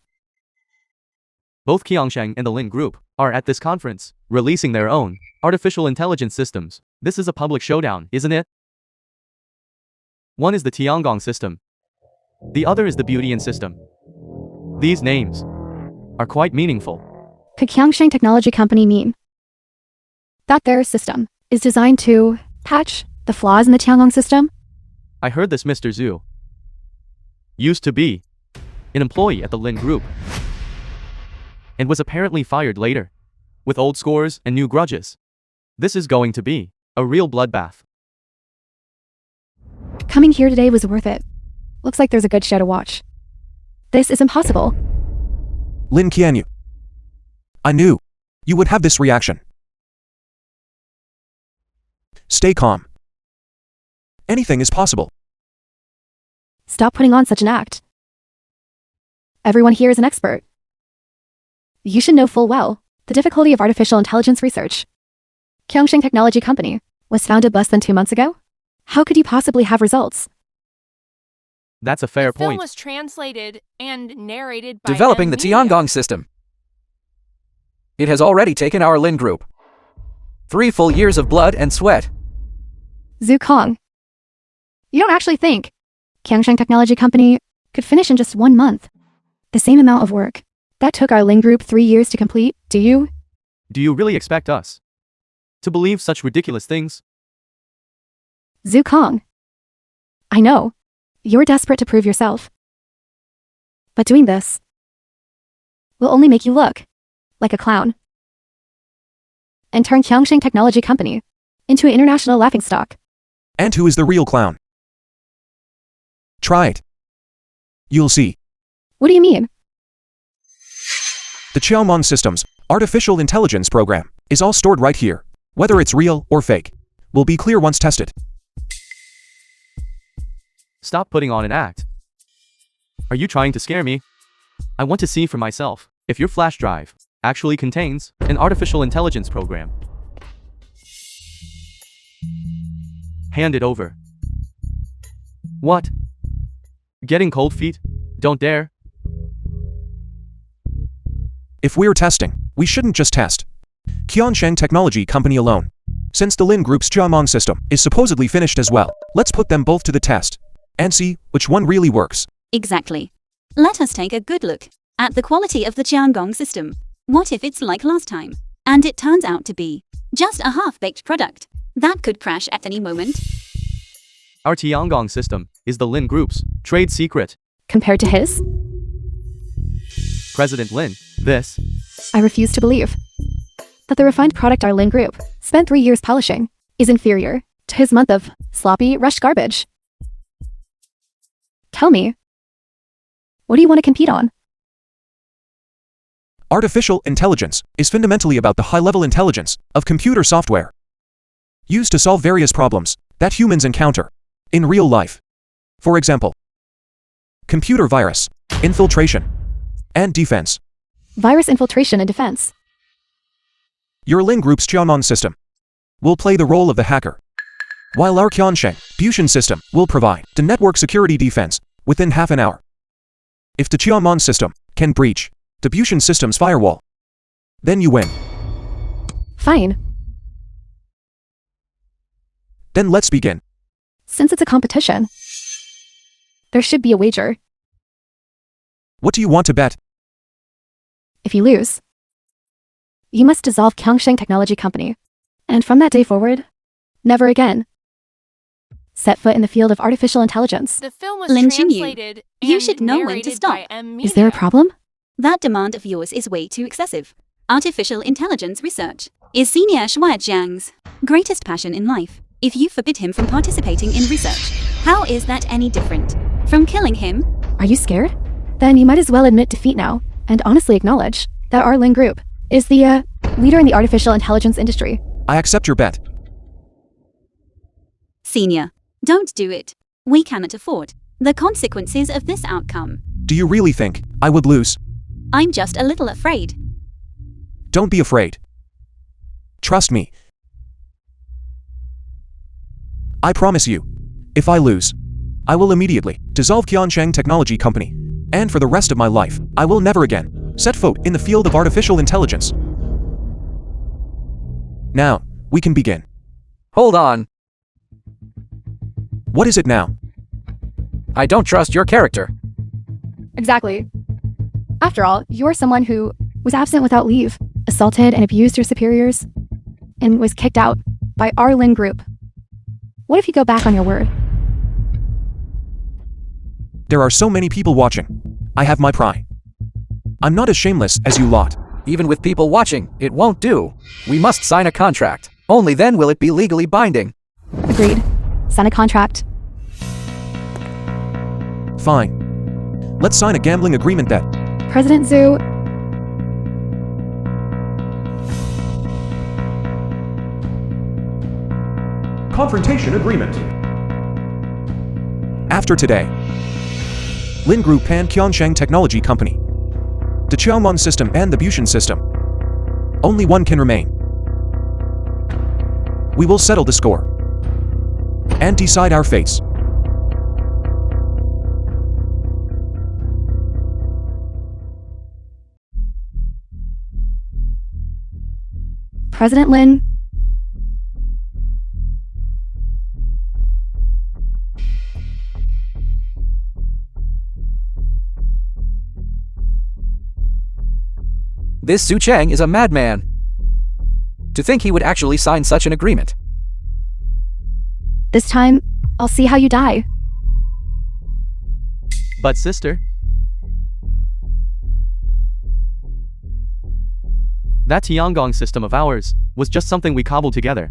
Both Kyangsheng and the Ling Group are at this conference, releasing their own artificial intelligence systems. This is a public showdown, isn't it? One is the Tiangong system. The other is the Beautian system. These names are quite meaningful. Could Kyangsheng Technology Company mean that their system is designed to patch the flaws in the Tiangong system? I heard this Mr. Zhu used to be an employee at the Ling Group and was apparently fired later, with old scores and new grudges. This is going to be a real bloodbath. Coming here today was worth it. Looks like there's a good show to watch. This is impossible. Lin Qianyu, I knew you would have this reaction. Stay calm. Anything is possible. Stop putting on such an act. Everyone here is an expert. You should know full well the difficulty of artificial intelligence research. Kyangsheng Technology Company was founded less than 2 months ago. How could you possibly have results? That's a fair The film point. was translated and narrated by Developing the Media. Tiangong system. It has already taken our Lin Group 3 full years of blood and sweat. Zhu Kong. You don't actually think Kyangsheng Technology Company could finish in just 1 month the same amount of work that took our Ling Group 3 years to complete, do you? Do you really expect us to believe such ridiculous things? Zhu Kong. I know. You're desperate to prove yourself. But doing this will only make you look like a clown and turn Kyangsheng Technology Company into an international laughingstock. And who is the real clown? Try it. You'll see. What do you mean? The Xiaomon Systems artificial intelligence program is all stored right here. Whether it's real or fake will be clear once tested. Stop putting on an act. Are you trying to scare me? I want to see for myself if your flash drive actually contains an artificial intelligence program. Hand it over. What? Getting cold feet? Don't dare. If we're testing, we shouldn't just test Qiansheng Technology Company alone. Since the Ling Group's Xiaomon system is supposedly finished as well, let's put them both to the test and see which one really works. Exactly. Let us take a good look at the quality of the Jiangong system. What if it's like last time, and it turns out to be just a half-baked product that could crash at any moment? Our Tiangong system is the Ling Group's trade secret. Compared to his? President Lin, this I refuse to believe that the refined product our Ling Group spent 3 years polishing is inferior to his month of sloppy, rushed garbage. Tell me, what do you want to compete on? Artificial intelligence is fundamentally about the high-level intelligence of computer software used to solve various problems that humans encounter in real life. For example, computer virus, infiltration, and defense. Virus infiltration and defense. Your Ling Group's Xiaomon system will play the role of the hacker, while our Qiansheng Fusion system will provide the network security defense within half an hour. If the Xiaomon system can breach the Fusion system's firewall, then you win. Fine. Then let's begin. Since it's a competition, there should be a wager. What do you want to bet? If you lose, you must dissolve Qiansheng Technology Company. And from that day forward, never again set foot in the field of artificial intelligence. The film was Lin Xinyu, translated you and should know when to narrated stop. by M. Is there a Media. problem? That demand of yours is way too excessive. Artificial intelligence research is Senior Shuai Jiang's greatest passion in life. If you forbid him from participating in research, how is that any different from killing him? Are you scared? Then you might as well admit defeat now and honestly acknowledge that our Ling Group is the leader in the artificial intelligence industry. I accept your bet. Senior, don't do it. We cannot afford the consequences of this outcome. Do you really think I would lose? I'm just a little afraid. Don't be afraid. Trust me. I promise you, if I lose, I will immediately dissolve Qiansheng Technology Company, and for the rest of my life, I will never again set foot in the field of artificial intelligence. Now, we can begin. Hold on. What is it now? I don't trust your character. Exactly. After all, you're someone who was absent without leave, assaulted and abused your superiors, and was kicked out by our Ling Group. What if you go back on your word? There are so many people watching. I have my pride. I'm not as shameless as you lot. Even with people watching, it won't do. We must sign a contract. Only then will it be legally binding. Agreed. Sign a contract. Fine. Let's sign a gambling agreement then. President Zhu, Confrontation agreement. After today, Ling Group and Qiansheng Technology Company, the Xiaomon system and the Fusion system, only one can remain. We will settle the score and decide our fates. President Lin, This Su Cheng is a madman. To think he would actually sign such an agreement. this time, I'll see how you die. But sister, that Tiangong system of ours was just something we cobbled together.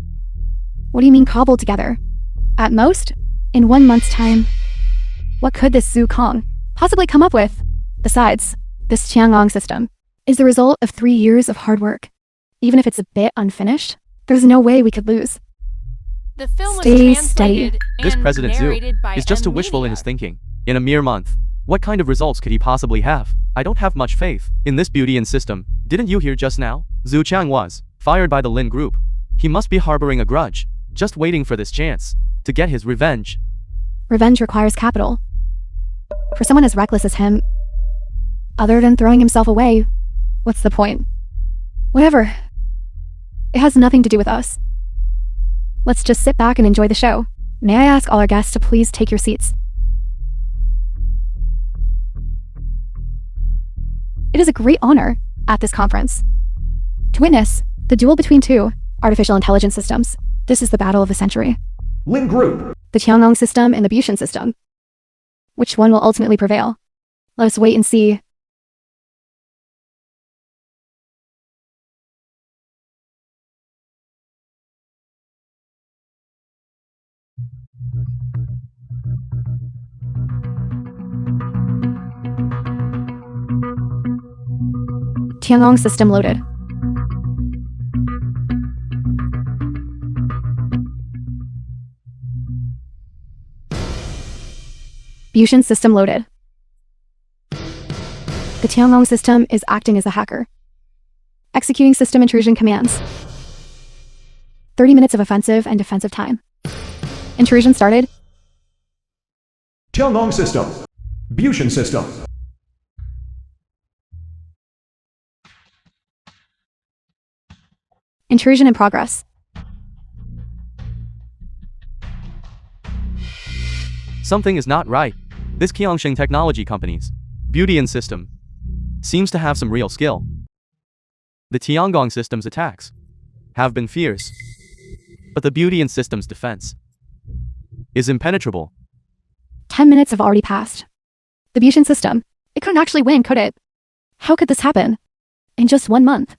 What do you mean cobbled together? At most, in 1 month's time, What could this Zhu Kong possibly come up with? Besides, this Tiangong system is the result of 3 years of hard work. Even if it's a bit unfinished, there's no way we could lose. The film Stay was steady. translated This and President Zhu narrated by is just too wishful in his thinking. In a mere month, what kind of results could he possibly have? I don't have much faith in this beauty and system. Didn't you hear just now? Zhu Chang was fired by the Ling Group. He must be harboring a grudge, just waiting for this chance to get his revenge. Revenge requires capital. For someone as reckless as him, other than throwing himself away, what's the point? Whatever. It has nothing to do with us. Let's just sit back and enjoy the show. May I ask all our guests to please take your seats? It is a great honor at this conference to witness the duel between two artificial intelligence systems. This is the battle of the century. Ling Group. The Tiangong system and the Bushan system. Which one will ultimately prevail? Let us wait and see. Tiangong system loaded. Bushan system loaded. The Tiangong system is acting as a hacker. Executing system intrusion commands. 30 minutes of offensive and defensive time. Intrusion started. Tiangong system. Bushan system. Intrusion in progress. Something is not right. This Qiangsheng Technology Company's beauty and system seems to have some real skill. The Tiangong system's attacks have been fierce, but the beauty and system's defense is impenetrable. 10 minutes have already passed. The Bushan system, it couldn't actually win, could it? How could this happen? In just 1 month?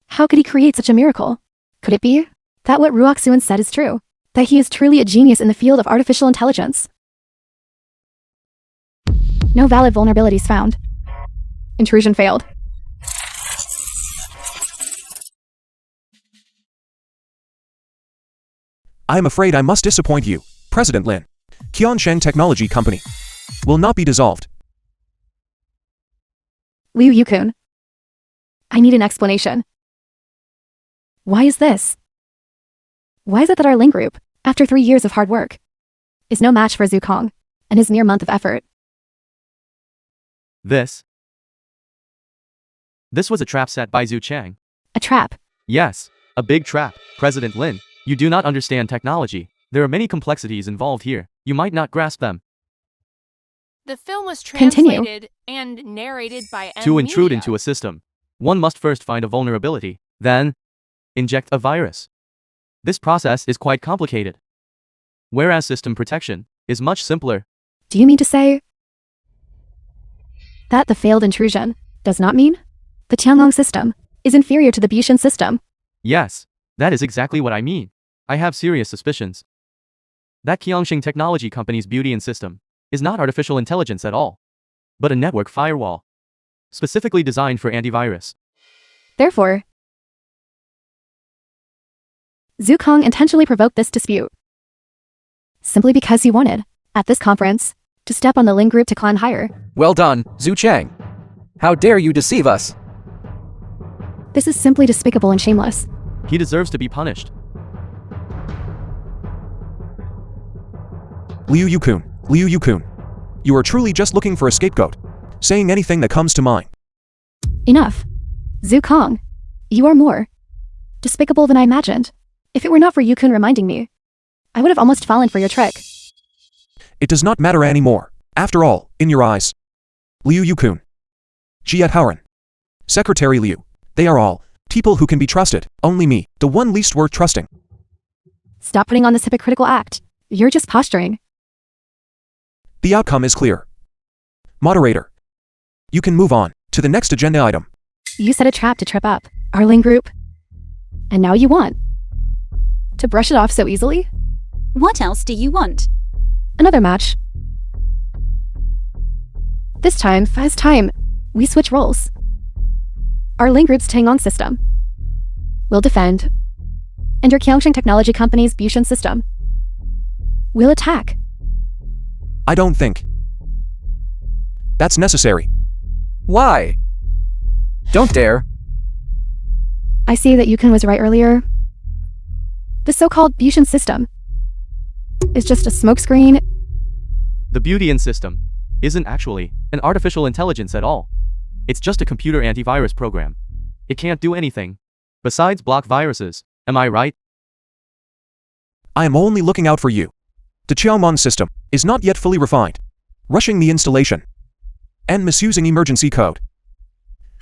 How could he create such a miracle? Could it be that what Ruok Suan said is true? That he is truly a genius in the field of artificial intelligence? No valid vulnerabilities found. Intrusion failed. I am afraid I must disappoint you, President Lin. Qiansheng Technology Company will not be dissolved. Liu Yukun. I need an explanation. Why is this? Why is it that our Ling Group, after 3 years of hard work, is no match for Zhu Kong and his mere month of effort? This was a trap set by Zhu Chang. A trap. Yes, a big trap. President Lin, you do not understand technology. There are many complexities involved here. You might not grasp them. The film was Continue. translated and narrated by To intrude into a system, one must first find a vulnerability, then inject a virus. This process is quite complicated, whereas system protection is much simpler. Do you mean to say that the failed intrusion does not mean the Tiangong system is inferior to the Bushan system? Yes, that is exactly what I mean. I have serious suspicions that Qiangsheng Technology Company's beauty and system is not artificial intelligence at all, but a network firewall, specifically designed for antivirus. Therefore, Zhu Kong intentionally provoked this dispute, simply because he wanted, at this conference, to step on the Ling Group to climb higher. Well done, Zhu Chang. How dare you deceive us? This is simply despicable and shameless. He deserves to be punished. Liu Yukun, you are truly just looking for a scapegoat, saying anything that comes to mind. Enough. Zhu Kong, you are more despicable than I imagined. If it were not for Yukun reminding me, I would have almost fallen for your trick. It does not matter anymore. After all, in your eyes, Liu Yukun, Jiet Howren, Secretary Liu, they are all people who can be trusted. Only me, the one least worth trusting. Stop putting on this hypocritical act. You're just posturing. The outcome is clear. Moderator, you can move on to the next agenda item. You set a trap to trip up our Ling Group, and now you want to brush it off so easily? What else do you want? Another match. This time, first time, we switch roles. Our Ling Group's Tangyong system will defend, and your Qiangsheng Technology Company's Bushan system will attack. I don't think that's necessary. Why? Don't dare. I see that Yukon was right earlier. The so-called Bushan system is just a smokescreen. The Beauty system isn't actually an artificial intelligence at all. It's just a computer antivirus program. It can't do anything besides block viruses. Am I right? I am only looking out for you. The Qiaomon system is not yet fully refined. Rushing the installation and misusing emergency code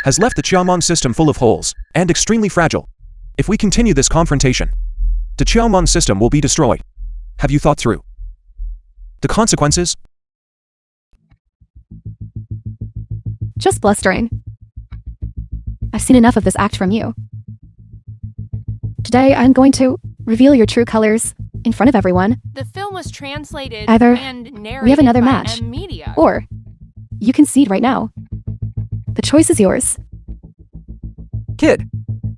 has left the Qiaomon system full of holes and extremely fragile. If we continue this confrontation, the Qiaomon system will be destroyed. Have you thought through the consequences? Just blustering. I've seen enough of this act from you. Today, I'm going to reveal your true colors in front of everyone. The film was translated Either and narrated we have another by match, Media. or you concede right now. The choice is yours. Kid,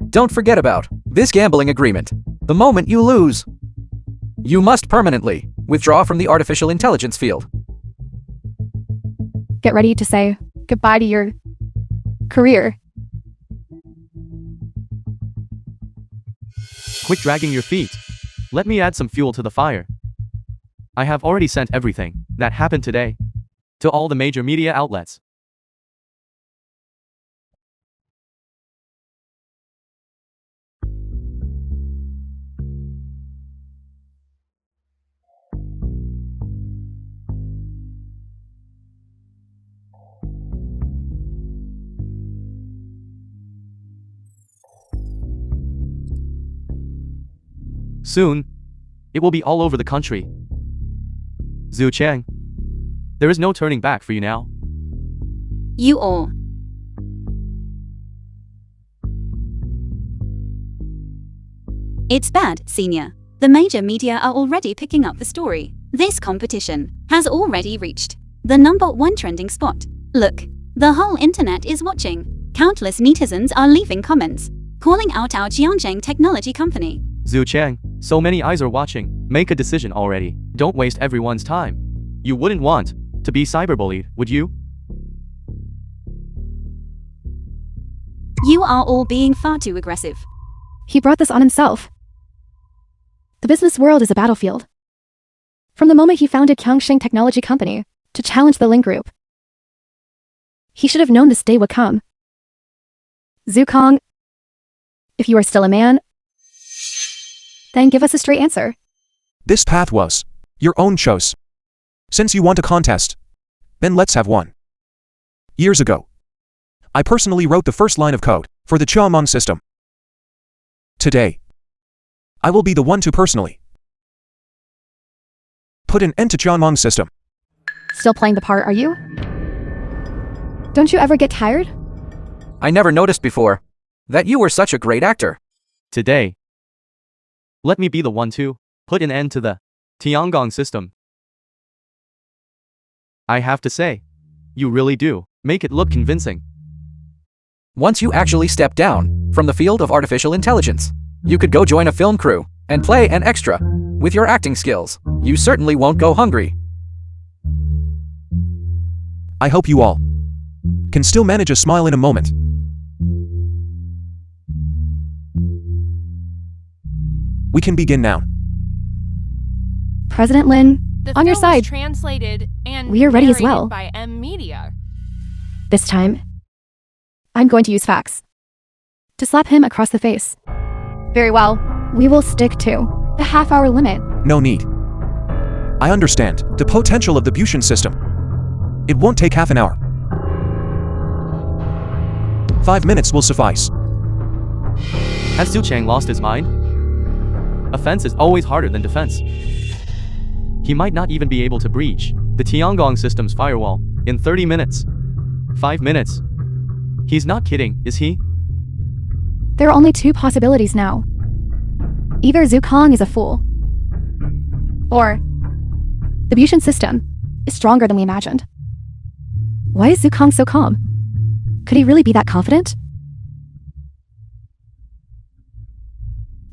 don't forget about this gambling agreement. The moment you lose, you must permanently withdraw from the artificial intelligence field. Get ready to say goodbye to your career. Quit dragging your feet. Let me add some fuel to the fire. I have already sent everything that happened today to all the major media outlets. Soon, it will be all over the country. Zhu Chang, there is no turning back for you now. You all. It's bad, Senior. The major media are already picking up the story. This competition has already reached the #1 trending spot. Look, the whole internet is watching. Countless netizens are leaving comments, calling out our Jiangsheng Technology Company. Zhu Chang, so many eyes are watching. Make a decision already. Don't waste everyone's time. You wouldn't want to be cyberbullied, would you? You are all being far too aggressive. He brought this on himself. The business world is a battlefield. From the moment he founded Qiangsheng Technology Company to challenge the Ling Group, he should have known this day would come. Zhu Kong, if you are still a man, then give us a straight answer. This path was your own choice. Since you want a contest, then let's have one. Years ago, I personally wrote the first line of code for the Qiaomon system. Today, I will be the one to personally put an end to Qiaomon system. Still playing the part, are you? Don't you ever get tired? I never noticed before that you were such a great actor. Today, let me be the one to put an end to the Tiangong system. I have to say, you really do make it look convincing. Once you actually step down from the field of artificial intelligence, you could go join a film crew and play an extra. With your acting skills, you certainly won't go hungry. I hope you all can still manage a smile in a moment. We can begin now. President Lin, The on your film was side. translated and We are ready as narrated well. by Media. This time, I'm going to use facts to slap him across the face. Very well. We will stick to the half-hour limit. No need. I understand the potential of the Bushan system. It won't take half an hour. 5 minutes will suffice. Has Zhu Chang lost his mind? Offense is always harder than defense. He might not even be able to breach the Tiangong system's firewall in 30 minutes. 5 minutes. He's not kidding, is he? There are only two possibilities now. Either Zhu Kong is a fool, or the Bushan system is stronger than we imagined. Why is Zukong so calm? Could he really be that confident?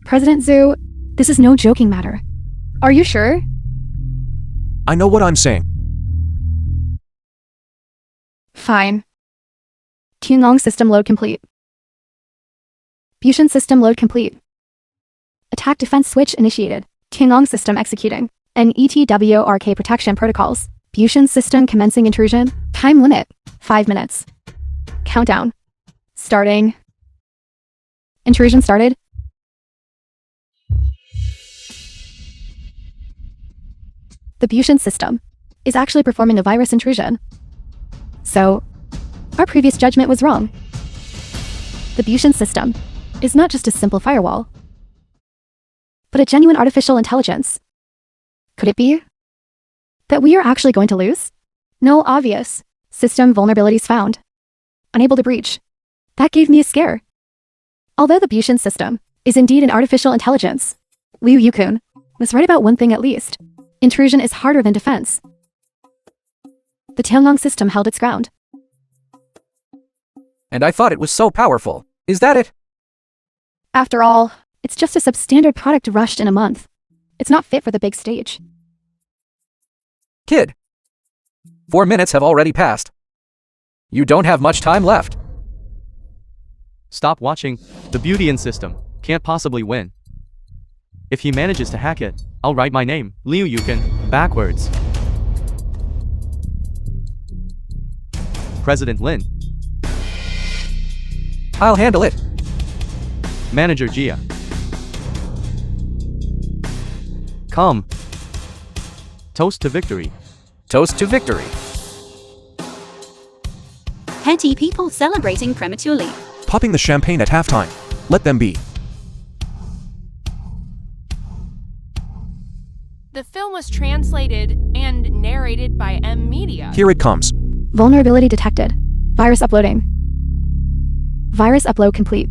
President Zhu, this is no joking matter. Are you sure? I know what I'm saying. Fine. Tiangong system load complete. Bushan system load complete. Attack defense switch initiated. Tiangong system executing. NETWRK protection protocols. Bushan system commencing intrusion. Time limit 5 minutes. Countdown. Starting. Intrusion started. The Bushan system is actually performing a virus intrusion. So, our previous judgment was wrong. The Bushan system is not just a simple firewall, but a genuine artificial intelligence. Could it be that we are actually going to lose? No obvious system vulnerabilities found. Unable to breach. That gave me a scare. Although the Bushan system is indeed an artificial intelligence, Liu Yukun was right about one thing at least. Intrusion is harder than defense. The Tiangong system held its ground. And I thought it was so powerful. Is that it? After all, it's just a substandard product rushed in a month. It's not fit for the big stage. Kid. 4 minutes have already passed. You don't have much time left. Stop watching. The Beauty system can't possibly win. If he manages to hack it, I'll write my name, Liu Yukun, backwards. President Lin. I'll handle it. Manager Jia. Come. Toast to victory. Toast to victory. Petty people celebrating prematurely. Popping the champagne at halftime. Let them be. The film was translated and narrated by M Media. Here it comes. Vulnerability detected. Virus uploading. Virus upload complete.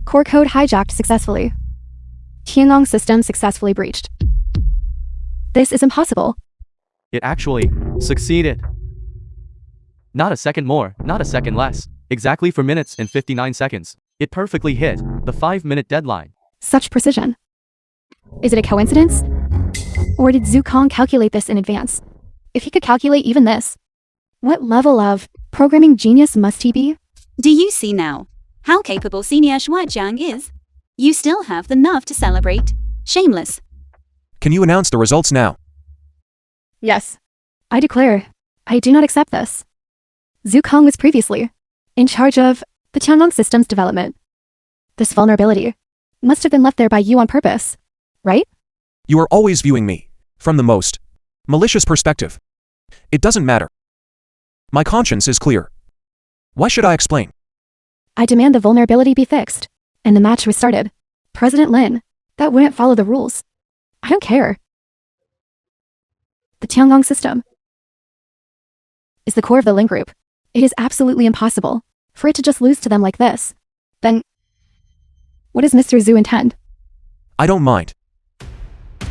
Core code hijacked successfully. Tiangong system successfully breached. This is impossible. It actually succeeded. Not a second more, not a second less. Exactly 4 minutes and 59 seconds. It perfectly hit the 5-minute deadline. Such precision. Is it a coincidence? Or did Zukong calculate this in advance? If he could calculate even this, what level of programming genius must he be? Do you see now how capable Senior Shuaijiang is? You still have the nerve to celebrate. Shameless. Can you announce the results now? Yes. I declare, I do not accept this. Zukong was previously in charge of the Tiangong system's development. This vulnerability must have been left there by you on purpose, right? You are always viewing me from the most malicious perspective. It doesn't matter. My conscience is clear. Why should I explain? I demand the vulnerability be fixed, and the match restarted. President Lin, that wouldn't follow the rules. I don't care. The Tiangong system is the core of the Ling Group. It is absolutely impossible for it to just lose to them like this. Then, what does Mr. Zhu intend? I don't mind.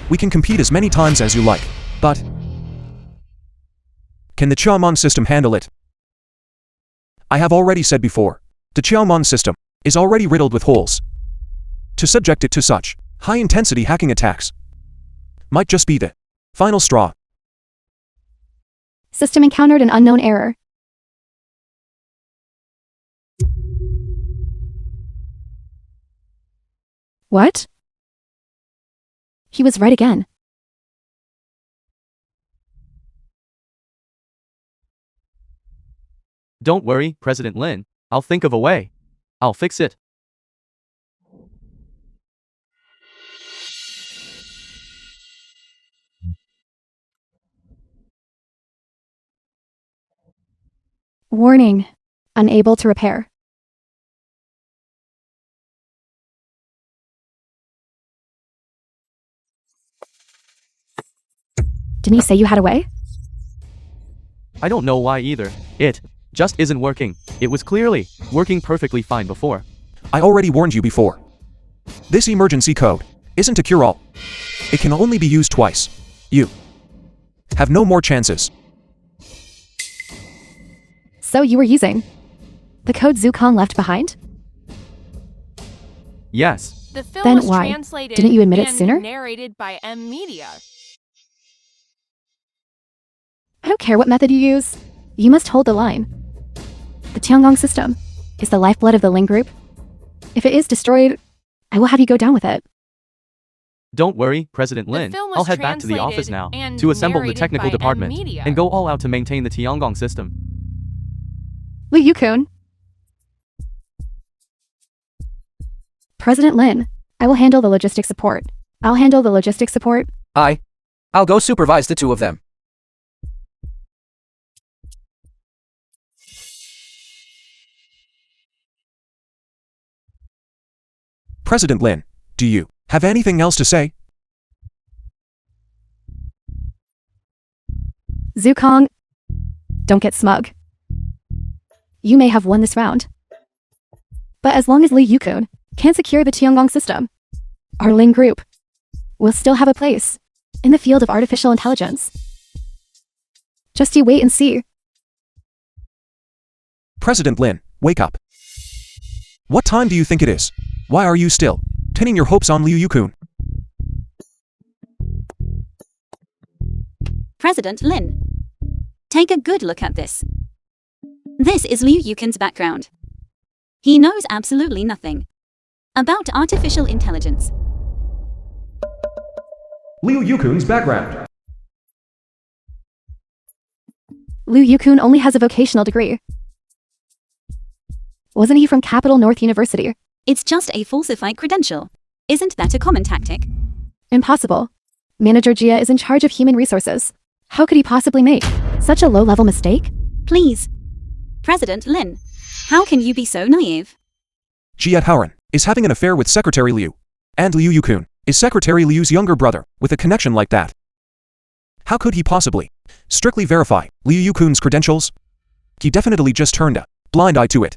We can compete as many times as you like, but can the Qiaomon system handle it? I have already said before, the Qiaomon system is already riddled with holes. To subject it to such high-intensity hacking attacks might just be the final straw. System encountered an unknown error. What? He was right again. Don't worry, President Lin. I'll think of a way. I'll fix it. Warning. Unable to repair. Didn't he say you had a way? I don't know why either. It just isn't working. It was clearly working perfectly fine before. I already warned you before. This emergency code isn't a cure-all. It can only be used twice. You have no more chances. So you were using the code Zukong left behind? Yes. The film Then was why translated didn't you admit it and sooner? narrated by M Media. I don't care what method you use. You must hold the line. The Tiangong system is the lifeblood of the Ling Group. If it is destroyed, I will have you go down with it. Don't worry, President Lin. film was I'll head back to the office translated now and to assemble the narrated technical by M department Media. and go all out to maintain the Tiangong system. Liu Yukun. President Lin, I will handle the logistics support. I'll handle the logistics support. I'll go supervise the two of them. President Lin, do you have anything else to say? Zukong, don't get smug. You may have won this round. But as long as Liu Yukun can secure the Tiangong system, our Ling Group will still have a place in the field of artificial intelligence. Just you wait and see. President Lin, wake up. What time do you think it is? Why are you still pinning your hopes on Liu Yukun? President Lin. Take a good look at this. This is Liu Yukun's background. He knows absolutely nothing about artificial intelligence. Liu Yukun's background. Liu Yukun only has a vocational degree. Wasn't he from Capital North University? It's just a falsified credential. Isn't that a common tactic? Impossible. Manager Jia is in charge of human resources. How could he possibly make such a low-level mistake? Please. President Lin, how can you be so naive? Jia Haoran is having an affair with Secretary Liu. And Liu Yukun is Secretary Liu's younger brother, with a connection like that. How could he possibly strictly verify Liu Yukun's credentials? He definitely just turned a blind eye to it.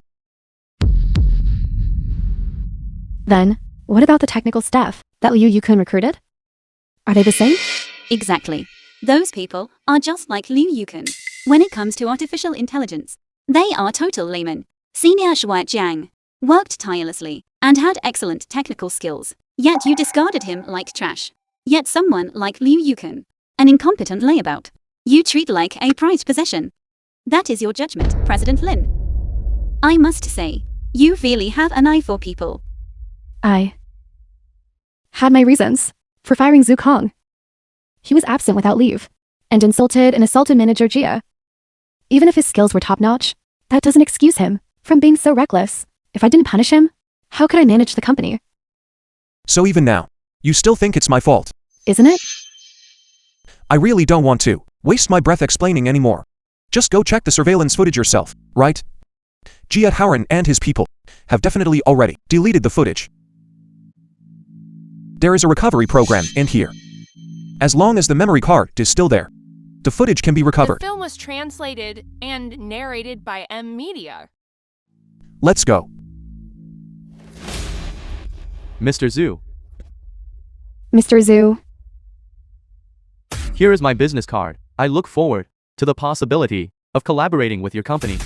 Then, what about the technical staff that Liu Yukun recruited? Are they the same? Exactly. Those people are just like Liu Yukun. When it comes to artificial intelligence, they are total laymen. Senior Shuai Jiang worked tirelessly and had excellent technical skills, yet you discarded him like trash. Yet someone like Liu Yukun, an incompetent layabout, you treat like a prized possession. That is your judgment, President Lin. I must say, you really have an eye for people. I had my reasons for firing Zukong. He was absent without leave and insulted and assaulted Manager Jia. Even if his skills were top-notch, that doesn't excuse him from being so reckless. If I didn't punish him, how could I manage the company? So even now, you still think it's my fault? Isn't it? I really don't want to waste my breath explaining anymore. Just go check the surveillance footage yourself, right? Jia Haoran and his people have definitely already deleted the footage. There is a recovery program in here. As long as the memory card is still there, the footage can be recovered. The film was translated and narrated by M Media. Let's go. Mr. Zhu, Mr. Zhu, here is my business card. I look forward to the possibility of collaborating with your company.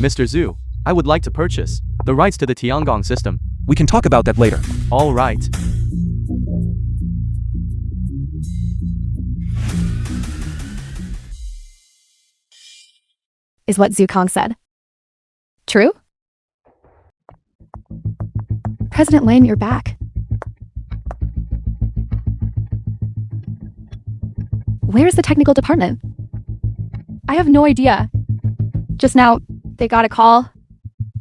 Mr. Zhu, I would like to purchase the rights to the Tiangong system. We can talk about that later. All right. is what Zukong said. True? President Lin, you're back. Where's the technical department? I have no idea. Just now, they got a call,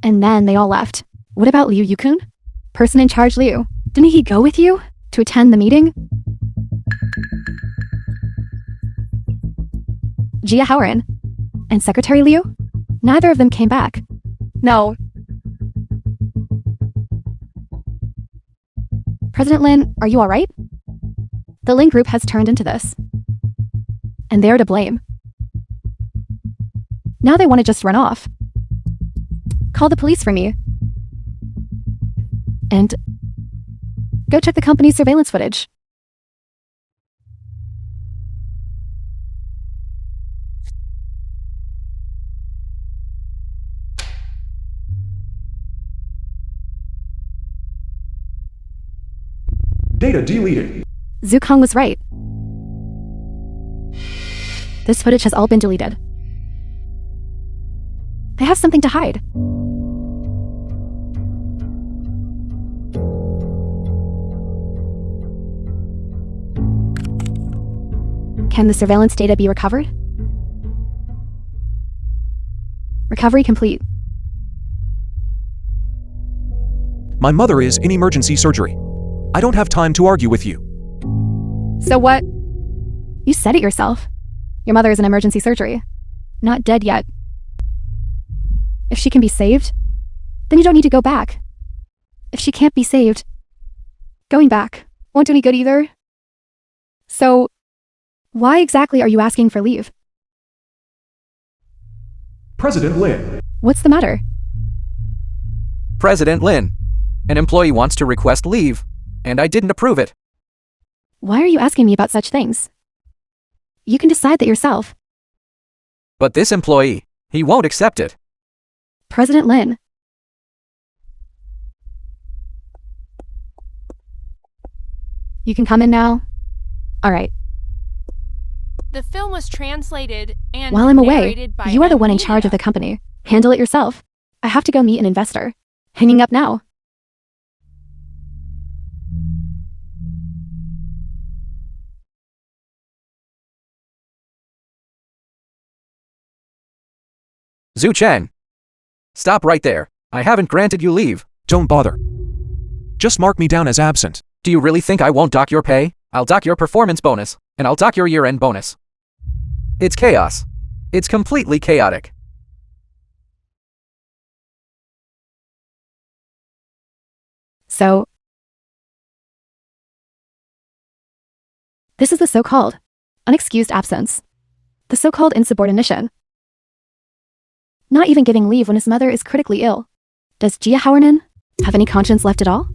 and then they all left. What about Liu Yukun? Person in charge Liu. Didn't he go with you to attend the meeting? Jia Haoran and Secretary Liu? Neither of them came back. No. President Lin, are you alright? The Ling Group has turned into this. And they're to blame. Now they want to just run off. Call the police for me. And go check the company's surveillance footage. Data deleted. Zukong was right. This footage has all been deleted. They have something to hide. Can the surveillance data be recovered? Recovery complete. My mother is in emergency surgery. I don't have time to argue with you. So what? You said it yourself. Your mother is in emergency surgery. Not dead yet. If she can be saved, then you don't need to go back. If she can't be saved, going back won't do any good either. So, why exactly are you asking for leave? President Lin. What's the matter? President Lin. An employee wants to request leave, and I didn't approve it. Why are you asking me about such things? You can decide that yourself. But this employee, he won't accept it. President Lin. You can come in now. All right. The film was translated and While I'm away, narrated by you are the one in charge of the company. Handle it yourself. I have to go meet an investor. Hanging up now. Zhu Cheng. Stop right there. I haven't granted you leave. Don't bother. Just mark me down as absent. Do you really think I won't dock your pay? I'll dock your performance bonus, and I'll dock your year-end bonus. It's chaos. It's completely chaotic. So, this is the so-called unexcused absence. The so-called insubordination. Not even giving leave when his mother is critically ill. Does Jia Hauernen have any conscience left at all?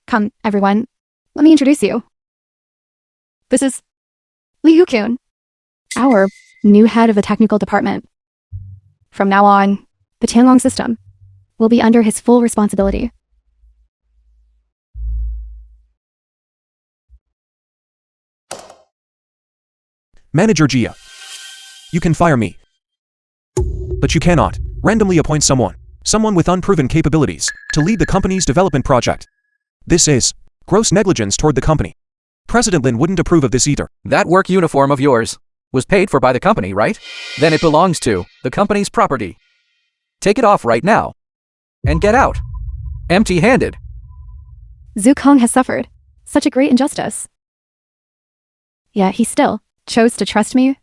Come, everyone. Let me introduce you. This is Li Yukun, our new head of the technical department. From now on, the Tianlong system will be under his full responsibility. Manager Jia. You can fire me. But you cannot randomly appoint someone with unproven capabilities, to lead the company's development project. This is gross negligence toward the company. President Lin wouldn't approve of this either. That work uniform of yours was paid for by the company, right? Then it belongs to the company's property. Take it off right now. And get out. Empty-handed. Zukong has suffered such a great injustice. Yet he still chose to trust me.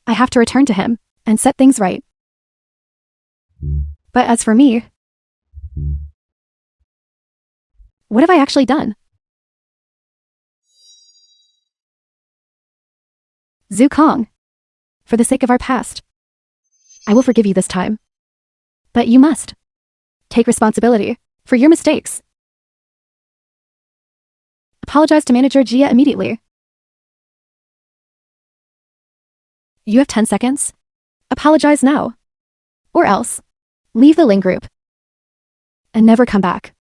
I have to return to him and set things right. But as for me, what have I actually done? Zukong, for the sake of our past, I will forgive you this time. But you must take responsibility for your mistakes. Apologize to Manager Jia immediately. You have 10 seconds. Apologize now. Or else, leave the Ling Group and never come back.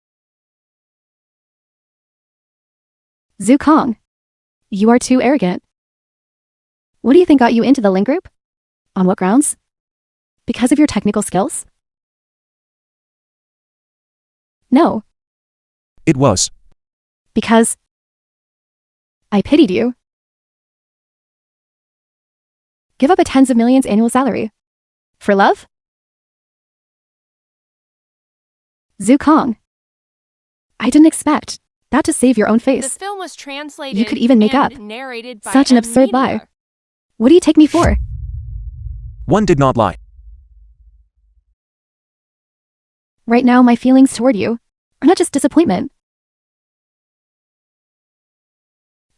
Zukong, you are too arrogant. What do you think got you into the Ling Group? On what grounds? Because of your technical skills? No. It was. Because I pitied you. Give up a tens of millions annual salary. For love? Zukong, I didn't expect that to save your own The face. film was translated You could even make and up narrated by such an absurd lie. media. What do you take me for? One did not lie. Right now, my feelings toward you are not just disappointment.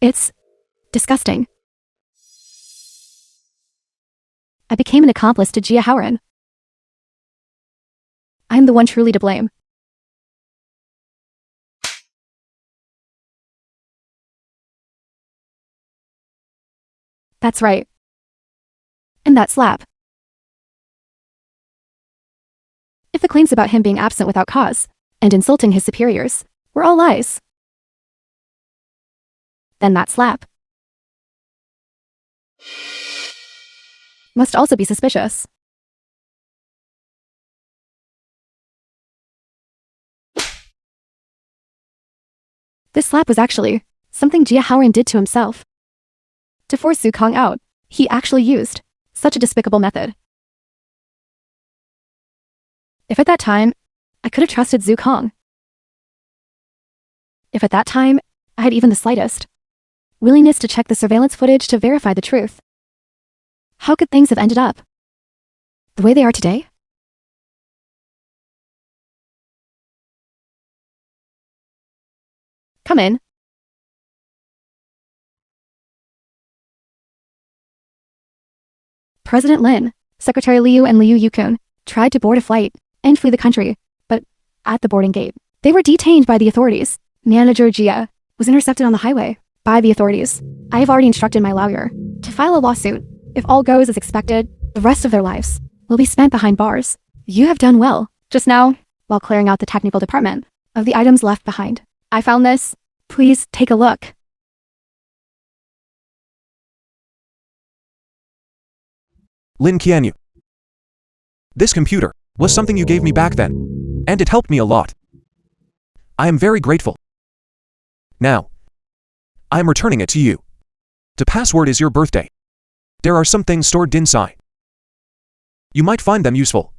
It's disgusting. I became an accomplice to Jia Hauernen. I'm the one truly to blame. That's right. And that slap. if the claims about him being absent without cause and insulting his superiors were all lies, then that slap must also be suspicious. This slap was actually something Jia Haoran did to himself. To force Zhu Kong out, he actually used such a despicable method. If at that time, I could have trusted Zhu Kong. If at that time, I had even the slightest willingness to check the surveillance footage to verify the truth, how could things have ended up the way they are today? Come in. President Lin, Secretary Liu and Liu Yukun tried to board a flight and flee the country, but at the boarding gate, they were detained by the authorities. Manager Jia was intercepted on the highway by the authorities. I have already instructed my lawyer to file a lawsuit. If all goes as expected, the rest of their lives will be spent behind bars. You have done well just now while clearing out the technical department of the items left behind. I found this. Please take a look. Lin Qianyu. This computer was something you gave me back then, and it helped me a lot. I am very grateful. Now, I am returning it to you. The password is your birthday. There are some things stored inside. You might find them useful.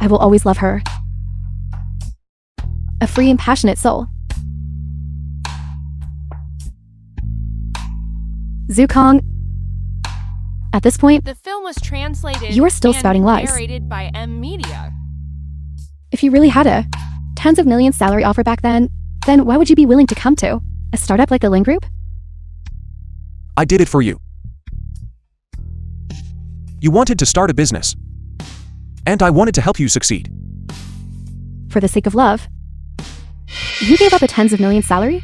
I will always love her. A free and passionate soul. Zhu Kong. At this point, The film was translated You are still and spouting lies. narrated by M Media. if you really had a tens of millions salary offer back then why would you be willing to come to a startup like the Ling Group? I did it for you. You wanted to start a business, and I wanted to help you succeed. For the sake of love? You gave up a tens of millions salary?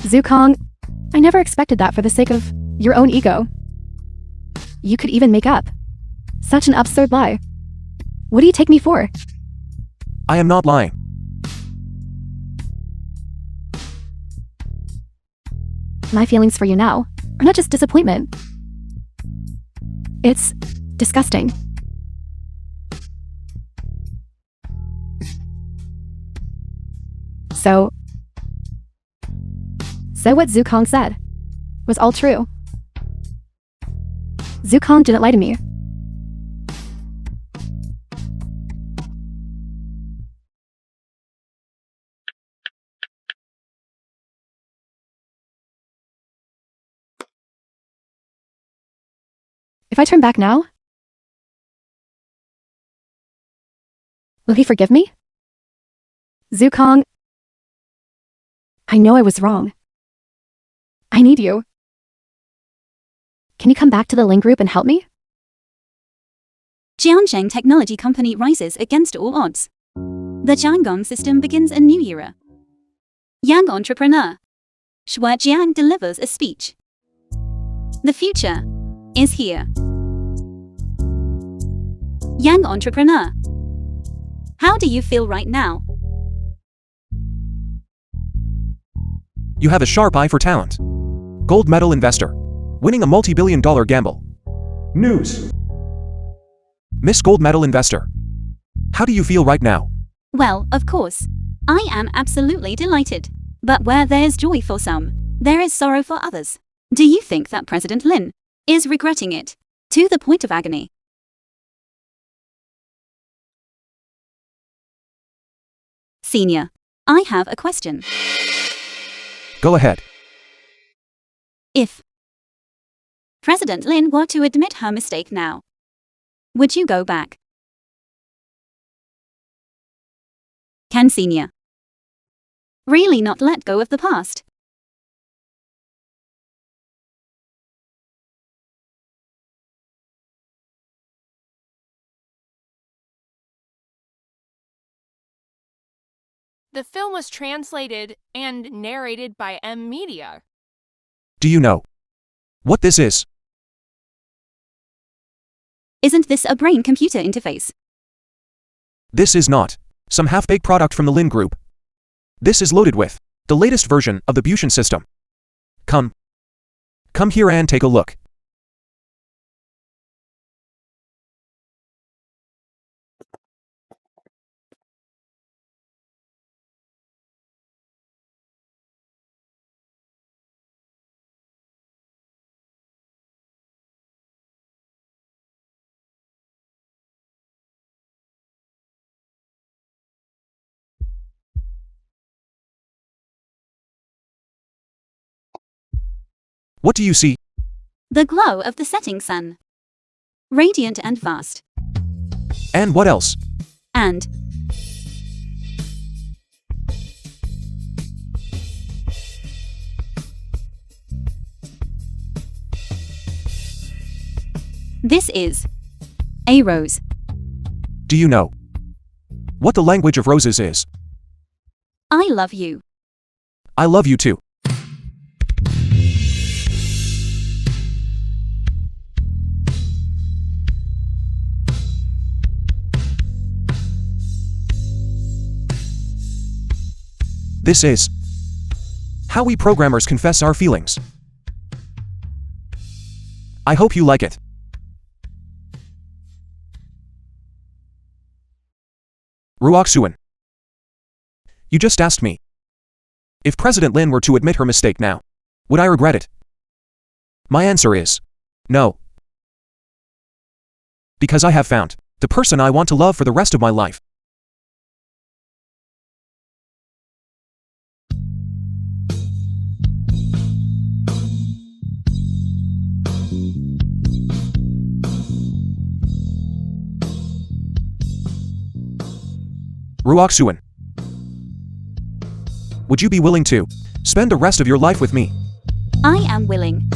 Zhu Kong, I never expected that for the sake of your own ego. You could even make up such an absurd lie. What do you take me for? I am not lying. My feelings for you now are not just disappointment. It's disgusting. So what Zhu Kong said was all true. Zhu Kong didn't lie to me. If I turn back now, will he forgive me? Zhu Kong, I know I was wrong. I need you. Can you come back to the Ling Group and help me? Jianzheng Technology Company rises against all odds. The Jiangong system begins a new era. Young entrepreneur Shuai Jiang delivers a speech. The future is here. Young entrepreneur, how do you feel right now? You have a sharp eye for talent. Gold medal investor. Winning a multi-billion-dollar gamble. News. Miss Gold Medal Investor. How do you feel right now? Well, of course. I am absolutely delighted. But where there is joy for some, there is sorrow for others. Do you think that President Lin is regretting it to the point of agony? Senior, I have a question. Go ahead. If President Lin were to admit her mistake now, would you go back? Can Senior really not let go of the past? The film was translated and narrated by M Media. Do you know what this is? Isn't this a brain-computer interface? This is not some half-baked product from the Ling Group. This is loaded with the latest version of the Bushin system. Come here and take a look. What do you see? The glow of the setting sun. Radiant and vast. And what else? And this is a rose. Do you know what the language of roses is? I love you. I love you too. This is how we programmers confess our feelings. I hope you like it. Ruoksuan. You just asked me if President Lin were to admit her mistake now, would I regret it? My answer is no. Because I have found the person I want to love for the rest of my life. Ruoksuan. Would you be willing to spend the rest of your life with me? I am willing.